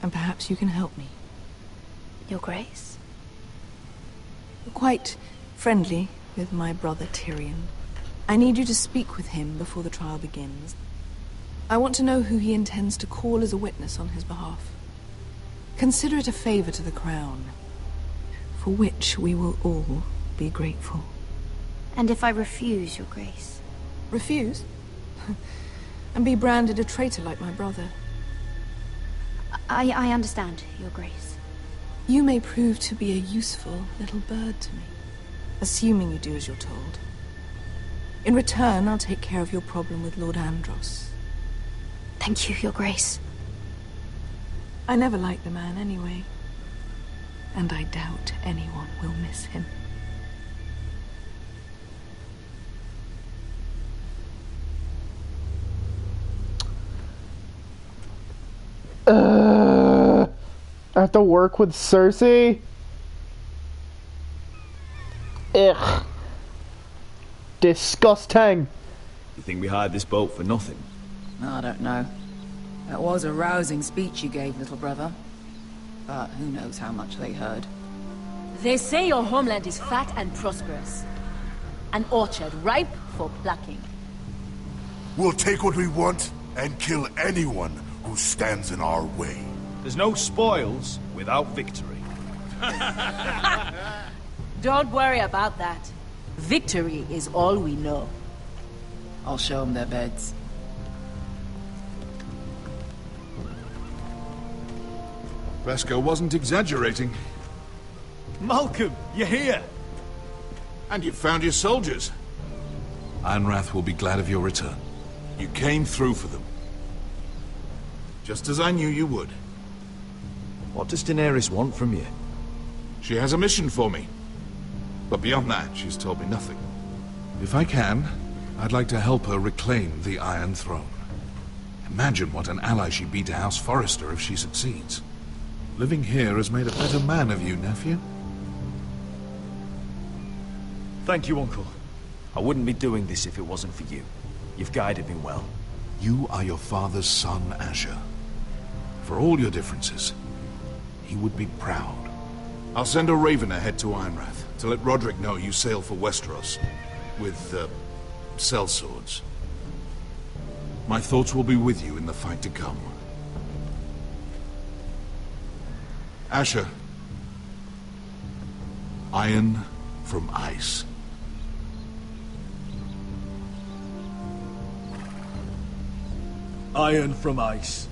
[SPEAKER 3] and perhaps you can help me.
[SPEAKER 7] Your Grace?
[SPEAKER 3] You're quite friendly with my brother Tyrion. I need you to speak with him before the trial begins. I want to know who he intends to call as a witness on his behalf. Consider it a favor to the crown, for which we will all be grateful.
[SPEAKER 14] And if I refuse, Your Grace?
[SPEAKER 3] Refuse? And be branded a traitor like my brother?
[SPEAKER 14] I understand, Your Grace.
[SPEAKER 3] You may prove to be a useful little bird to me, assuming you do as you're told. In return, I'll take care of your problem with Lord Andros.
[SPEAKER 14] Thank you, Your Grace.
[SPEAKER 3] I never liked the man anyway, and I doubt anyone will miss him.
[SPEAKER 1] I have to work with Cersei? Ugh. Disgusting.
[SPEAKER 17] You think we hired this boat for nothing?
[SPEAKER 12] I don't know. That was a rousing speech you gave, little brother. But who knows how much they heard.
[SPEAKER 16] They say your homeland is fat and prosperous. An orchard ripe for plucking.
[SPEAKER 10] We'll take what we want and kill anyone who stands in our way.
[SPEAKER 6] There's no spoils without victory.
[SPEAKER 16] Don't worry about that. Victory is all we know.
[SPEAKER 12] I'll show them their beds.
[SPEAKER 13] Vesco wasn't exaggerating.
[SPEAKER 6] Malcolm, you're here!
[SPEAKER 13] And you've found your soldiers. Ironrath will be glad of your return. You came through for them. Just as I knew you would.
[SPEAKER 17] What does Daenerys want from you?
[SPEAKER 13] She has a mission for me. But beyond that, she's told me nothing. If I can, I'd like to help her reclaim the Iron Throne. Imagine what an ally she'd be to House Forrester if she succeeds. Living here has made a better man of you, nephew.
[SPEAKER 6] Thank you, Uncle. I wouldn't be doing this if it wasn't for you. You've guided me well.
[SPEAKER 13] You are your father's son, Asher. For all your differences, he would be proud. I'll send a raven ahead to Ironrath to let Roderick know you sail for Westeros with, sellswords. My thoughts will be with you in the fight to come. Asher. Iron from ice.
[SPEAKER 6] Iron from ice.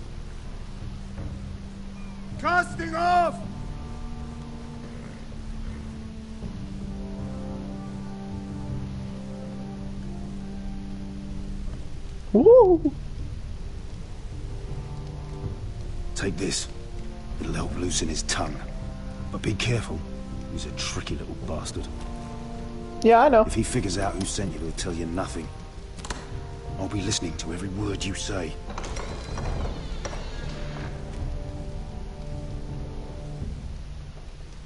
[SPEAKER 10] Casting off!
[SPEAKER 1] Woo!
[SPEAKER 17] Take this. It'll help loosen his tongue. But be careful. He's a tricky little bastard.
[SPEAKER 1] Yeah, I know.
[SPEAKER 17] If he figures out who sent you, he'll tell you nothing. I'll be listening to every word you say.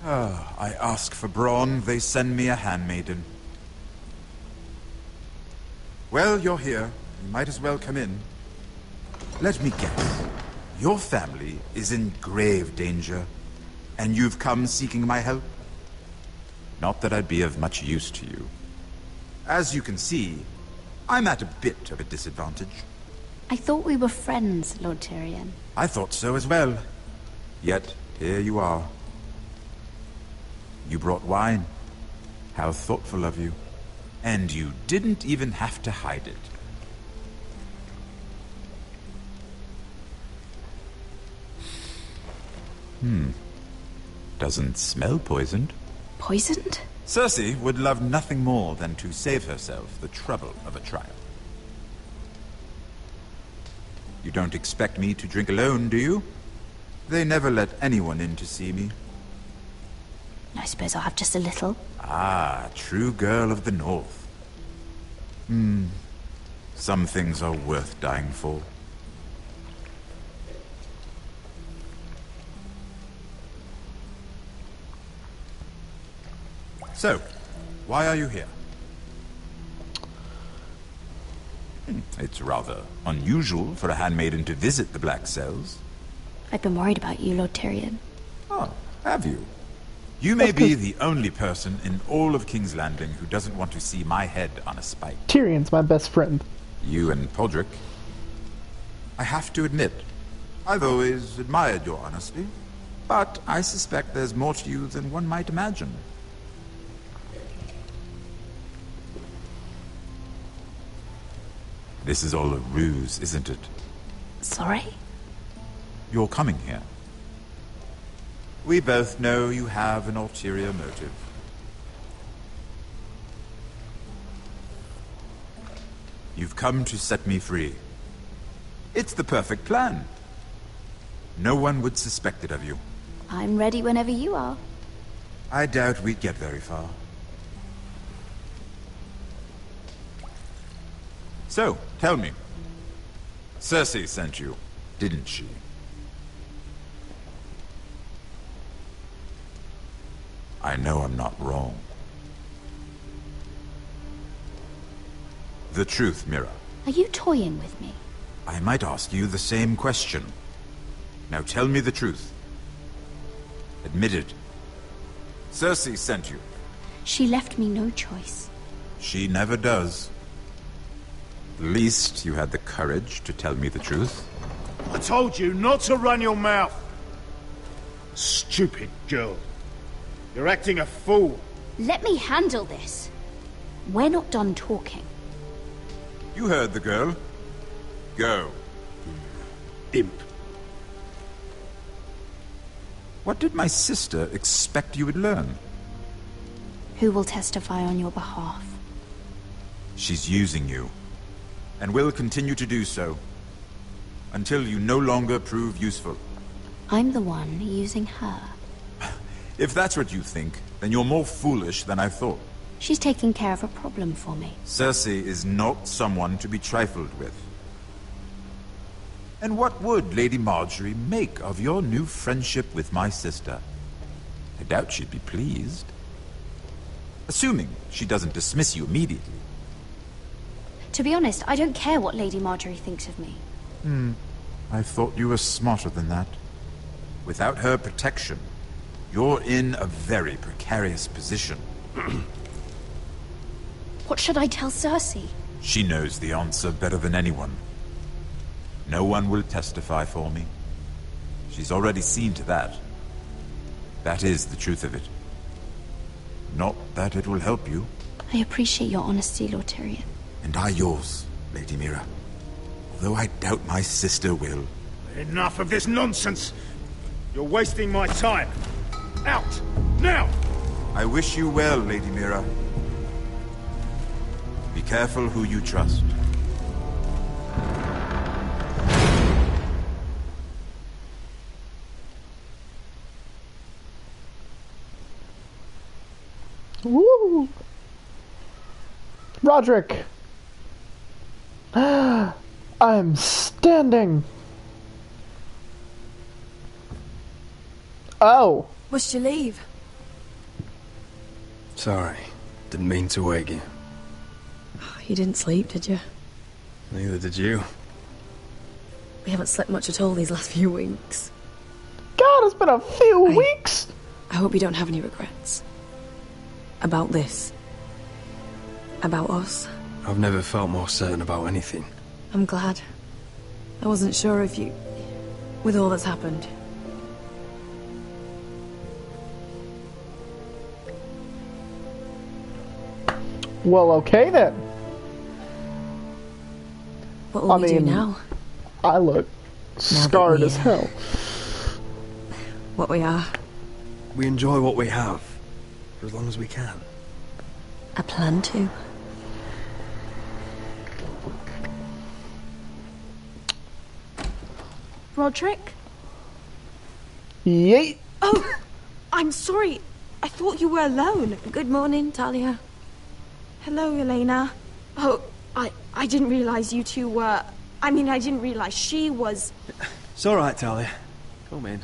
[SPEAKER 18] I ask for brawn, they send me a handmaiden. Well, you're here. You might as well come in. Let me guess. Your family is in grave danger, and you've come seeking my help? Not that I'd be of much use to you. As you can see, I'm at a bit of a disadvantage.
[SPEAKER 7] I thought we were friends, Lord Tyrion.
[SPEAKER 18] I thought so as well. Yet, here you are. You brought wine. How thoughtful of you. And you didn't even have to hide it. Doesn't smell poisoned.
[SPEAKER 7] Poisoned?
[SPEAKER 18] Cersei would love nothing more than to save herself the trouble of a trial. You don't expect me to drink alone, do you? They never let anyone in to see me.
[SPEAKER 7] I suppose I'll have just a little.
[SPEAKER 18] Ah, true girl of the North. Some things are worth dying for. So, why are you here? It's rather unusual for a handmaiden to visit the Black Cells.
[SPEAKER 7] I've been worried about you, Lord Tyrion.
[SPEAKER 18] Oh, have you? You may be the only person in all of King's Landing who doesn't want to see my head on a spike.
[SPEAKER 1] Tyrion's my best friend.
[SPEAKER 18] You and Podrick. I have to admit, I've always admired your honesty, but I suspect there's more to you than one might imagine. This is all a ruse, isn't it?
[SPEAKER 3] Sorry?
[SPEAKER 18] You're coming here. We both know you have an ulterior motive. You've come to set me free. It's the perfect plan. No one would suspect it of you.
[SPEAKER 11] I'm ready whenever you are.
[SPEAKER 18] I doubt we'd get very far. So, tell me. Cersei sent you, didn't she? I know I'm not wrong. The truth, Mira.
[SPEAKER 11] Are you toying with me?
[SPEAKER 18] I might ask you the same question. Now tell me the truth. Admit it. Cersei sent you.
[SPEAKER 11] She left me no choice.
[SPEAKER 18] She never does. At least you had the courage to tell me the truth.
[SPEAKER 6] I told you not to run your mouth. Stupid girl. You're acting a fool.
[SPEAKER 11] Let me handle this. We're not done talking.
[SPEAKER 18] You heard the girl. Go.
[SPEAKER 6] Imp.
[SPEAKER 18] What did my sister expect you would learn?
[SPEAKER 11] Who will testify on your behalf?
[SPEAKER 18] She's using you, and will continue to do so, until you no longer prove useful.
[SPEAKER 11] I'm the one using her.
[SPEAKER 18] If that's what you think, then you're more foolish than I thought.
[SPEAKER 11] She's taking care of a problem for me.
[SPEAKER 18] Cersei is not someone to be trifled with. And what would Lady Marjorie make of your new friendship with my sister? I doubt she'd be pleased. Assuming she doesn't dismiss you immediately.
[SPEAKER 11] To be honest, I don't care what Lady Marjorie thinks of me.
[SPEAKER 18] I thought you were smarter than that. Without her protection, you're in a very precarious position.
[SPEAKER 11] What should I tell Cersei?
[SPEAKER 18] She knows the answer better than anyone. No one will testify for me. She's already seen to that. That is the truth of it. Not that it will help you.
[SPEAKER 11] I appreciate your honesty, Lord Tyrion.
[SPEAKER 18] And I yours, Lady Mira. Although I doubt my sister will.
[SPEAKER 6] Enough of this nonsense. You're wasting my time. Out! Now!
[SPEAKER 18] I wish you well, Lady Mira. Be careful who you trust.
[SPEAKER 1] Woo! Roderick! I'm standing! Oh!
[SPEAKER 3] Must you leave?
[SPEAKER 19] Sorry. Didn't mean to wake you.
[SPEAKER 3] You didn't sleep, did you?
[SPEAKER 19] Neither did you.
[SPEAKER 3] We haven't slept much at all these last few weeks.
[SPEAKER 1] God, it's been a few weeks!
[SPEAKER 3] I hope you don't have any regrets. About this. About us.
[SPEAKER 19] I've never felt more certain about anything.
[SPEAKER 3] I'm glad. I wasn't sure if you... with all that's happened.
[SPEAKER 1] Well, okay then.
[SPEAKER 3] What will we do now?
[SPEAKER 1] I look scarred as hell.
[SPEAKER 3] What we are.
[SPEAKER 19] We enjoy what we have, for as long as we can.
[SPEAKER 3] I plan to.
[SPEAKER 20] Roderick?
[SPEAKER 1] Yeet.
[SPEAKER 20] Oh, I'm sorry. I thought you were alone.
[SPEAKER 3] Good morning, Talia.
[SPEAKER 20] Hello, Elena. Oh, I didn't realize you two were... I mean, I didn't realize she was...
[SPEAKER 19] It's alright, Talia. Come in.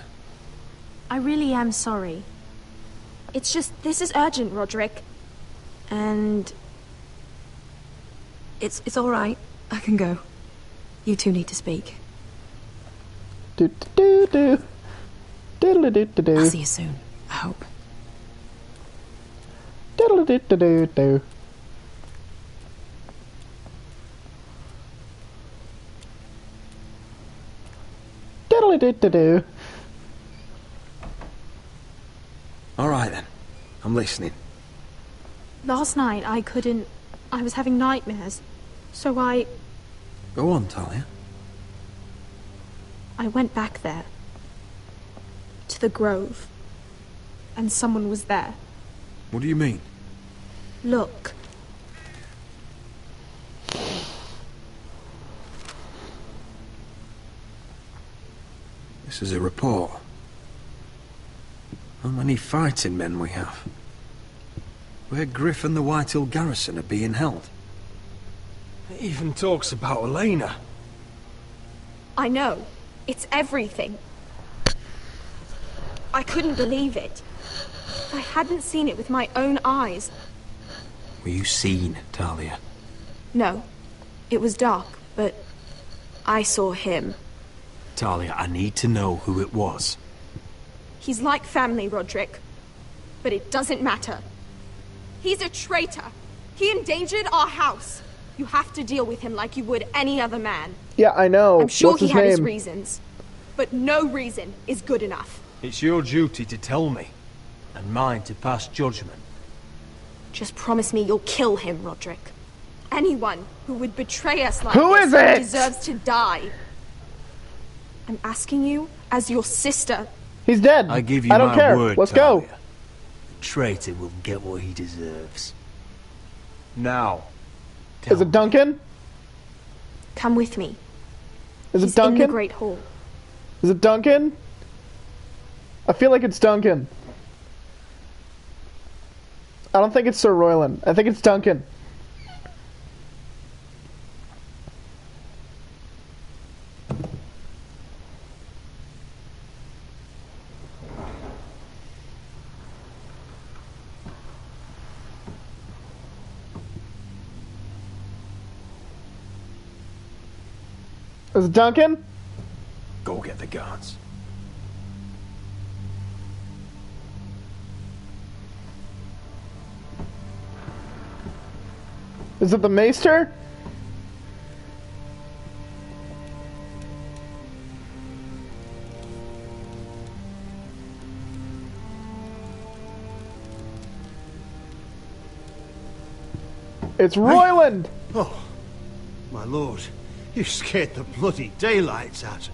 [SPEAKER 20] I really am sorry. It's just, this is urgent, Roderick. And...
[SPEAKER 3] It's alright. I can go. You two need to speak.
[SPEAKER 1] Do-do-do-do. Diddle-do-do-do.
[SPEAKER 3] I'll see you soon, I hope.
[SPEAKER 1] Diddle-dee-doo-doo-doo. Diddle-dee-doo-doo.
[SPEAKER 19] All right, then. I'm listening.
[SPEAKER 20] Last night, I was having nightmares. So I
[SPEAKER 19] Go on, Talia.
[SPEAKER 20] went back there. To the grove. And someone was there.
[SPEAKER 19] What do you mean?
[SPEAKER 20] Look.
[SPEAKER 19] This is a report. How many fighting men we have? Where Griff and the Whitehill garrison are being held.
[SPEAKER 6] It even talks about Elena.
[SPEAKER 20] I know. It's everything. I couldn't believe it. I hadn't seen it with my own eyes.
[SPEAKER 19] Were you seen, Talia?
[SPEAKER 20] No. It was dark, but I saw him.
[SPEAKER 19] Talia, I need to know who it was.
[SPEAKER 20] He's like family, Roderick. But it doesn't matter. He's a traitor. He endangered our house. You have to deal with him like you would any other man.
[SPEAKER 1] Yeah, I know.
[SPEAKER 20] I'm sure
[SPEAKER 1] What's
[SPEAKER 20] he
[SPEAKER 1] his
[SPEAKER 20] had his
[SPEAKER 1] name?
[SPEAKER 20] reasons. But no reason is good enough.
[SPEAKER 6] It's your duty to tell me, and mine to pass judgment.
[SPEAKER 20] Just promise me you'll kill him, Roderick. Anyone who would betray us like
[SPEAKER 1] Who
[SPEAKER 20] this
[SPEAKER 1] is it?
[SPEAKER 20] deserves to die. I'm asking you as your sister.
[SPEAKER 1] He's dead.
[SPEAKER 6] I give you
[SPEAKER 1] I don't
[SPEAKER 6] my
[SPEAKER 1] care.
[SPEAKER 6] word,
[SPEAKER 1] Let's
[SPEAKER 6] Talia.
[SPEAKER 1] go.
[SPEAKER 6] The traitor will get what he deserves. Now,
[SPEAKER 1] Is it Duncan?
[SPEAKER 20] Come with me.
[SPEAKER 1] Is it
[SPEAKER 20] He's in
[SPEAKER 1] Duncan?
[SPEAKER 20] the Great Hall.
[SPEAKER 1] Is it Duncan? I feel like it's Duncan. I don't think it's Sir Royland. I think it's Duncan. Is it Duncan?
[SPEAKER 6] go get the guards.
[SPEAKER 1] Is it the Maester? It's Royland!
[SPEAKER 21] Oh, my lord, you scared the bloody daylights out.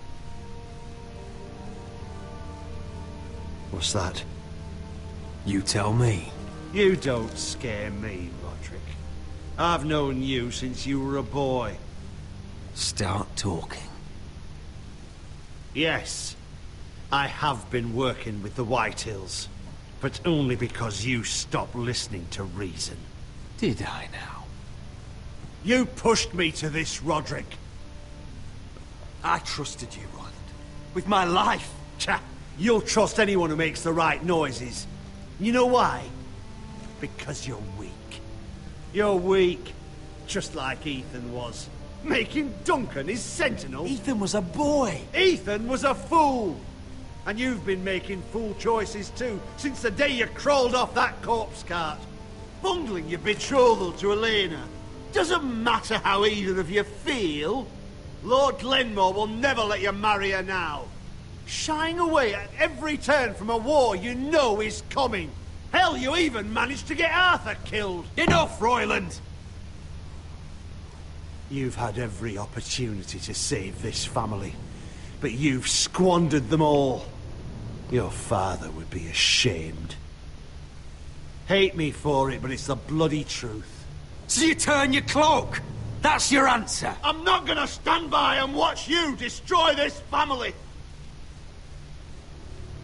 [SPEAKER 21] What's that?
[SPEAKER 19] You tell me.
[SPEAKER 21] You don't scare me, Roderick. I've known you since you were a boy.
[SPEAKER 19] Start talking.
[SPEAKER 21] Yes, I have been working with the Whitehills, but only because you stopped listening to reason.
[SPEAKER 19] Did I now?
[SPEAKER 21] You pushed me to this, Roderick.
[SPEAKER 6] I trusted you, Roland. With my life.
[SPEAKER 21] Cha! You'll trust anyone who makes the right noises. You know why? Because you're weak. You're weak. Just like Ethan was. Making Duncan his sentinel.
[SPEAKER 6] Ethan was a boy.
[SPEAKER 21] Ethan was a fool. And you've been making fool choices too, since the day you crawled off that corpse cart. Bungling your betrothal to Elena. Doesn't matter how either of you feel. Lord Glenmore will never let you marry her now. Shying away at every turn from a war you know is coming. Hell, you even managed to get Arthur killed.
[SPEAKER 6] Enough, Royland!
[SPEAKER 21] You've had every opportunity to save this family, but you've squandered them all. Your father would be ashamed. Hate me for it, but it's the bloody truth.
[SPEAKER 6] So you turn your cloak? That's your answer?
[SPEAKER 21] I'm not gonna stand by and watch you destroy this family!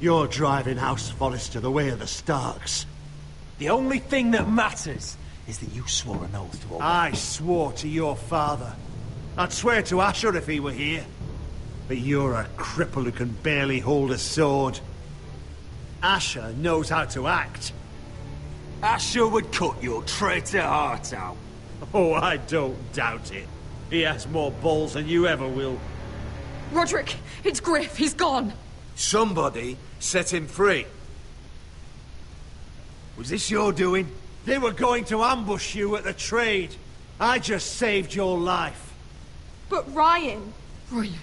[SPEAKER 21] You're driving House Forrester the way of the Starks.
[SPEAKER 6] The only thing that matters is that you swore an oath to obey.
[SPEAKER 21] I swore to your father. I'd swear to Asher if he were here. But you're a cripple who can barely hold a sword. Asher knows how to act.
[SPEAKER 6] Asher would cut your traitor heart out.
[SPEAKER 21] Oh, I don't doubt it. He has more balls than you ever will.
[SPEAKER 16] Roderick, it's Griff. He's gone.
[SPEAKER 6] Somebody set him free. Was this your doing?
[SPEAKER 21] They were going to ambush you at the trade. I just saved your life.
[SPEAKER 20] But Ryan...
[SPEAKER 16] Brilliant.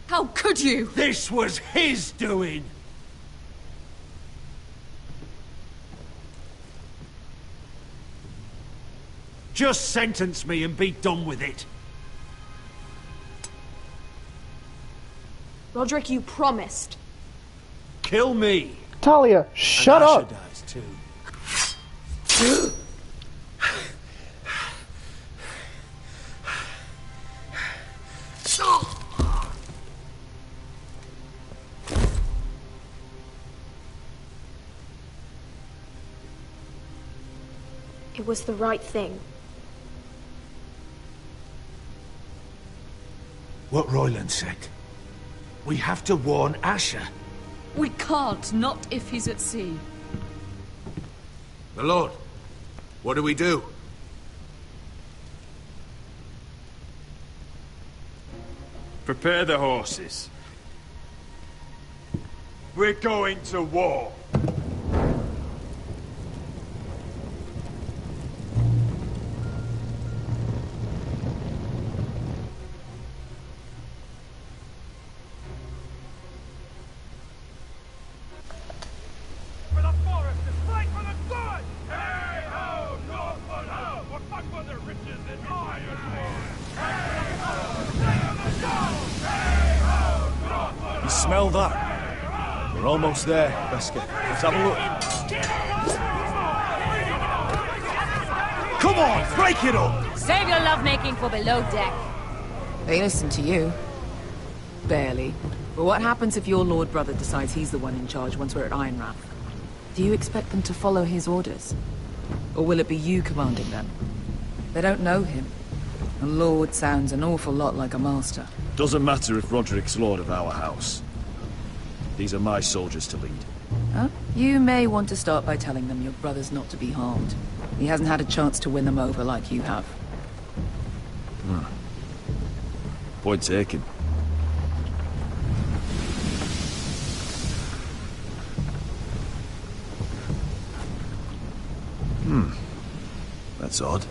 [SPEAKER 16] How could you?
[SPEAKER 21] This was his doing. Just sentence me and be done with it.
[SPEAKER 20] Roderick, you promised.
[SPEAKER 21] Kill me.
[SPEAKER 1] Talia, shut
[SPEAKER 21] and
[SPEAKER 1] up.
[SPEAKER 21] Asher dies too.
[SPEAKER 20] It was the right thing.
[SPEAKER 6] What Royland said. We have to warn Asher.
[SPEAKER 16] We can't, not if he's at sea.
[SPEAKER 13] My lord, what do we do?
[SPEAKER 21] Prepare the horses. We're going to war.
[SPEAKER 6] Smell that? We're almost there, Wesker. Let's have a look. Come on, break it up!
[SPEAKER 16] Save your lovemaking for below deck.
[SPEAKER 12] They listen to you. Barely. But what happens if your lord brother decides he's the one in charge once we're at Ironrath? Do you expect them to follow his orders? Or will it be you commanding them? They don't know him. A lord sounds an awful lot like a master.
[SPEAKER 6] Doesn't matter if Roderick's lord of our house. These are my soldiers to lead.
[SPEAKER 12] Huh? You may want to start by telling them your brother's not to be harmed. He hasn't had a chance to win them over like you have.
[SPEAKER 6] Point taken. That's odd.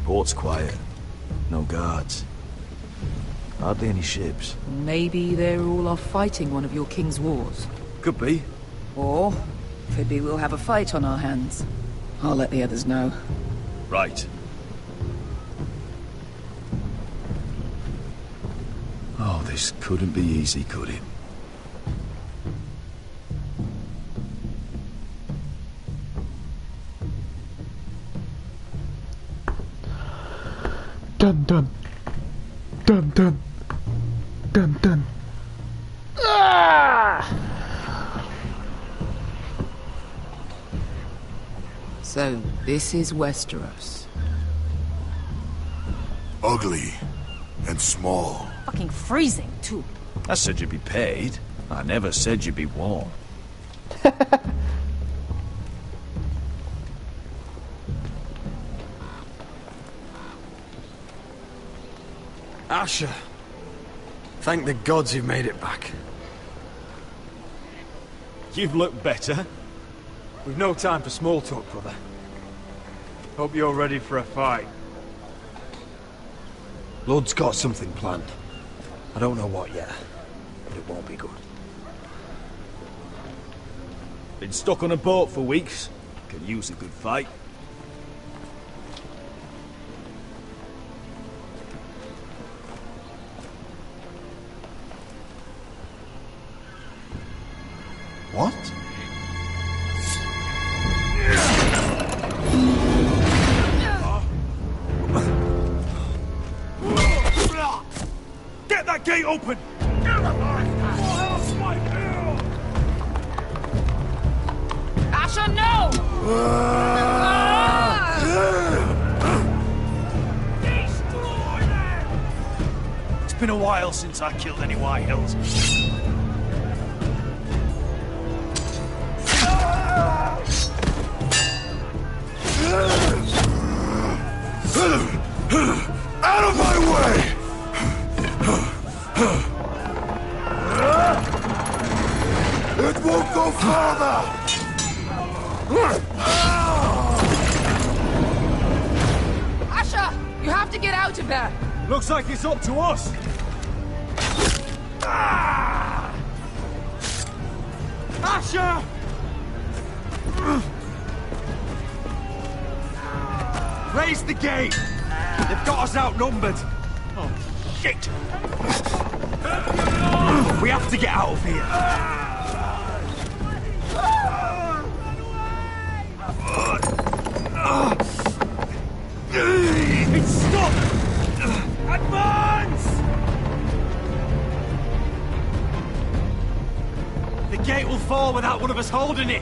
[SPEAKER 6] Port's quiet. No guards. Hardly any ships.
[SPEAKER 12] Maybe they're all off fighting one of your king's wars.
[SPEAKER 6] Could be.
[SPEAKER 12] Or, could be we'll have a fight on our hands. I'll let the others know.
[SPEAKER 6] Right. Oh, this couldn't be easy, could it?
[SPEAKER 1] Dun dun. Dun dun. Dun dun. Ah!
[SPEAKER 12] So, this is Westeros.
[SPEAKER 10] Ugly and small.
[SPEAKER 16] Fucking freezing, too.
[SPEAKER 6] I said you'd be paid. I never said you'd be warm.
[SPEAKER 19] Asher. Thank the gods you've made it back.
[SPEAKER 21] You've looked better.
[SPEAKER 19] We've no time for small talk, brother.
[SPEAKER 21] Hope you're ready for a fight.
[SPEAKER 19] Lord's got something planned. I don't know what yet, but it won't be good.
[SPEAKER 6] Been stuck on a boat for weeks. Can use a good fight.
[SPEAKER 10] What?
[SPEAKER 6] Get that gate open!
[SPEAKER 16] Asher, no!
[SPEAKER 6] It's been a while since I killed any White Hills.
[SPEAKER 10] Out of my way! It won't go farther!
[SPEAKER 6] Looks like it's up to us. Ah! Asher! Raise the gate! They've got us outnumbered. Oh, shit! We have to get out of here. It's stopped! Advance! The gate will fall without one of us holding it.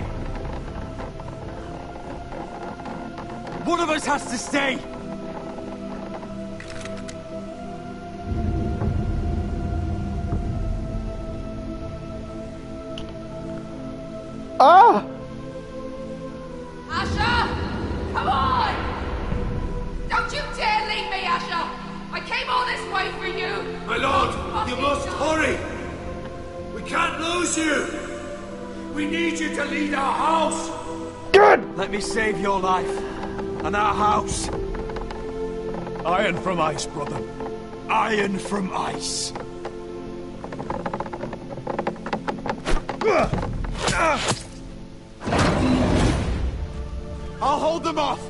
[SPEAKER 6] One of us has to stay.
[SPEAKER 1] Ah!
[SPEAKER 9] Asher! Come on! Don't you dare leave me, Asher! I came all this way for you!
[SPEAKER 6] My lord, you must hurry! We can't lose you! We need you to lead our house!
[SPEAKER 1] Good!
[SPEAKER 6] Let me save your life and our house. Iron from ice, brother. Iron from ice. I'll hold them off!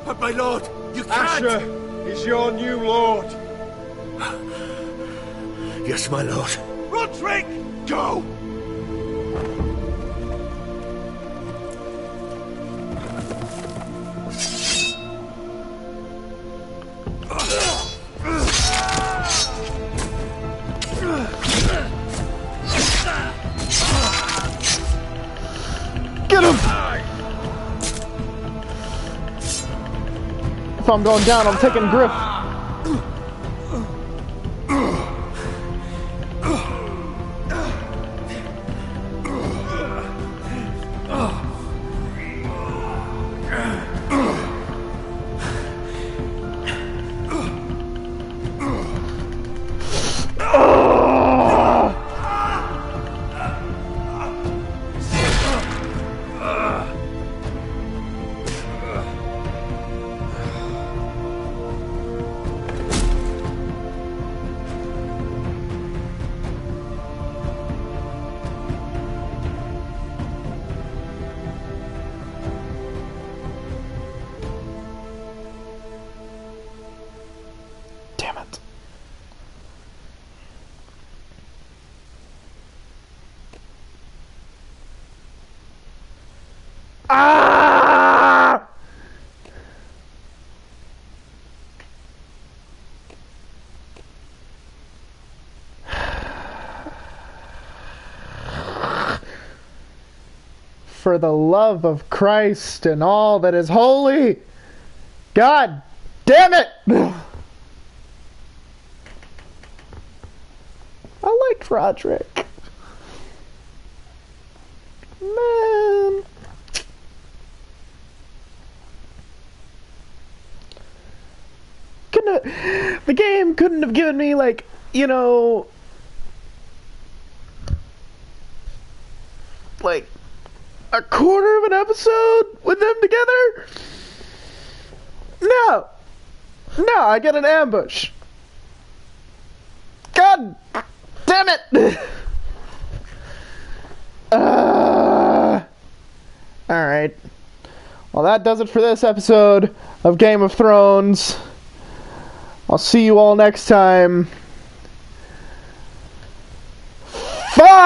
[SPEAKER 6] But my lord, you can't!
[SPEAKER 21] Asher is your new lord.
[SPEAKER 6] Yes, my lord. Roderick! Go!
[SPEAKER 1] Get him! If I'm going down, I'm taking Griff. Damn it. Ah! For the love of Christ and all that is holy, God damn it! I liked Roderick. Man. The game couldn't have given me, like, you know, like a quarter of an episode with them together? No. No, I get an ambush. God damn it! Alright. Well, that does it for this episode of Game of Thrones. I'll see you all next time. Fuck!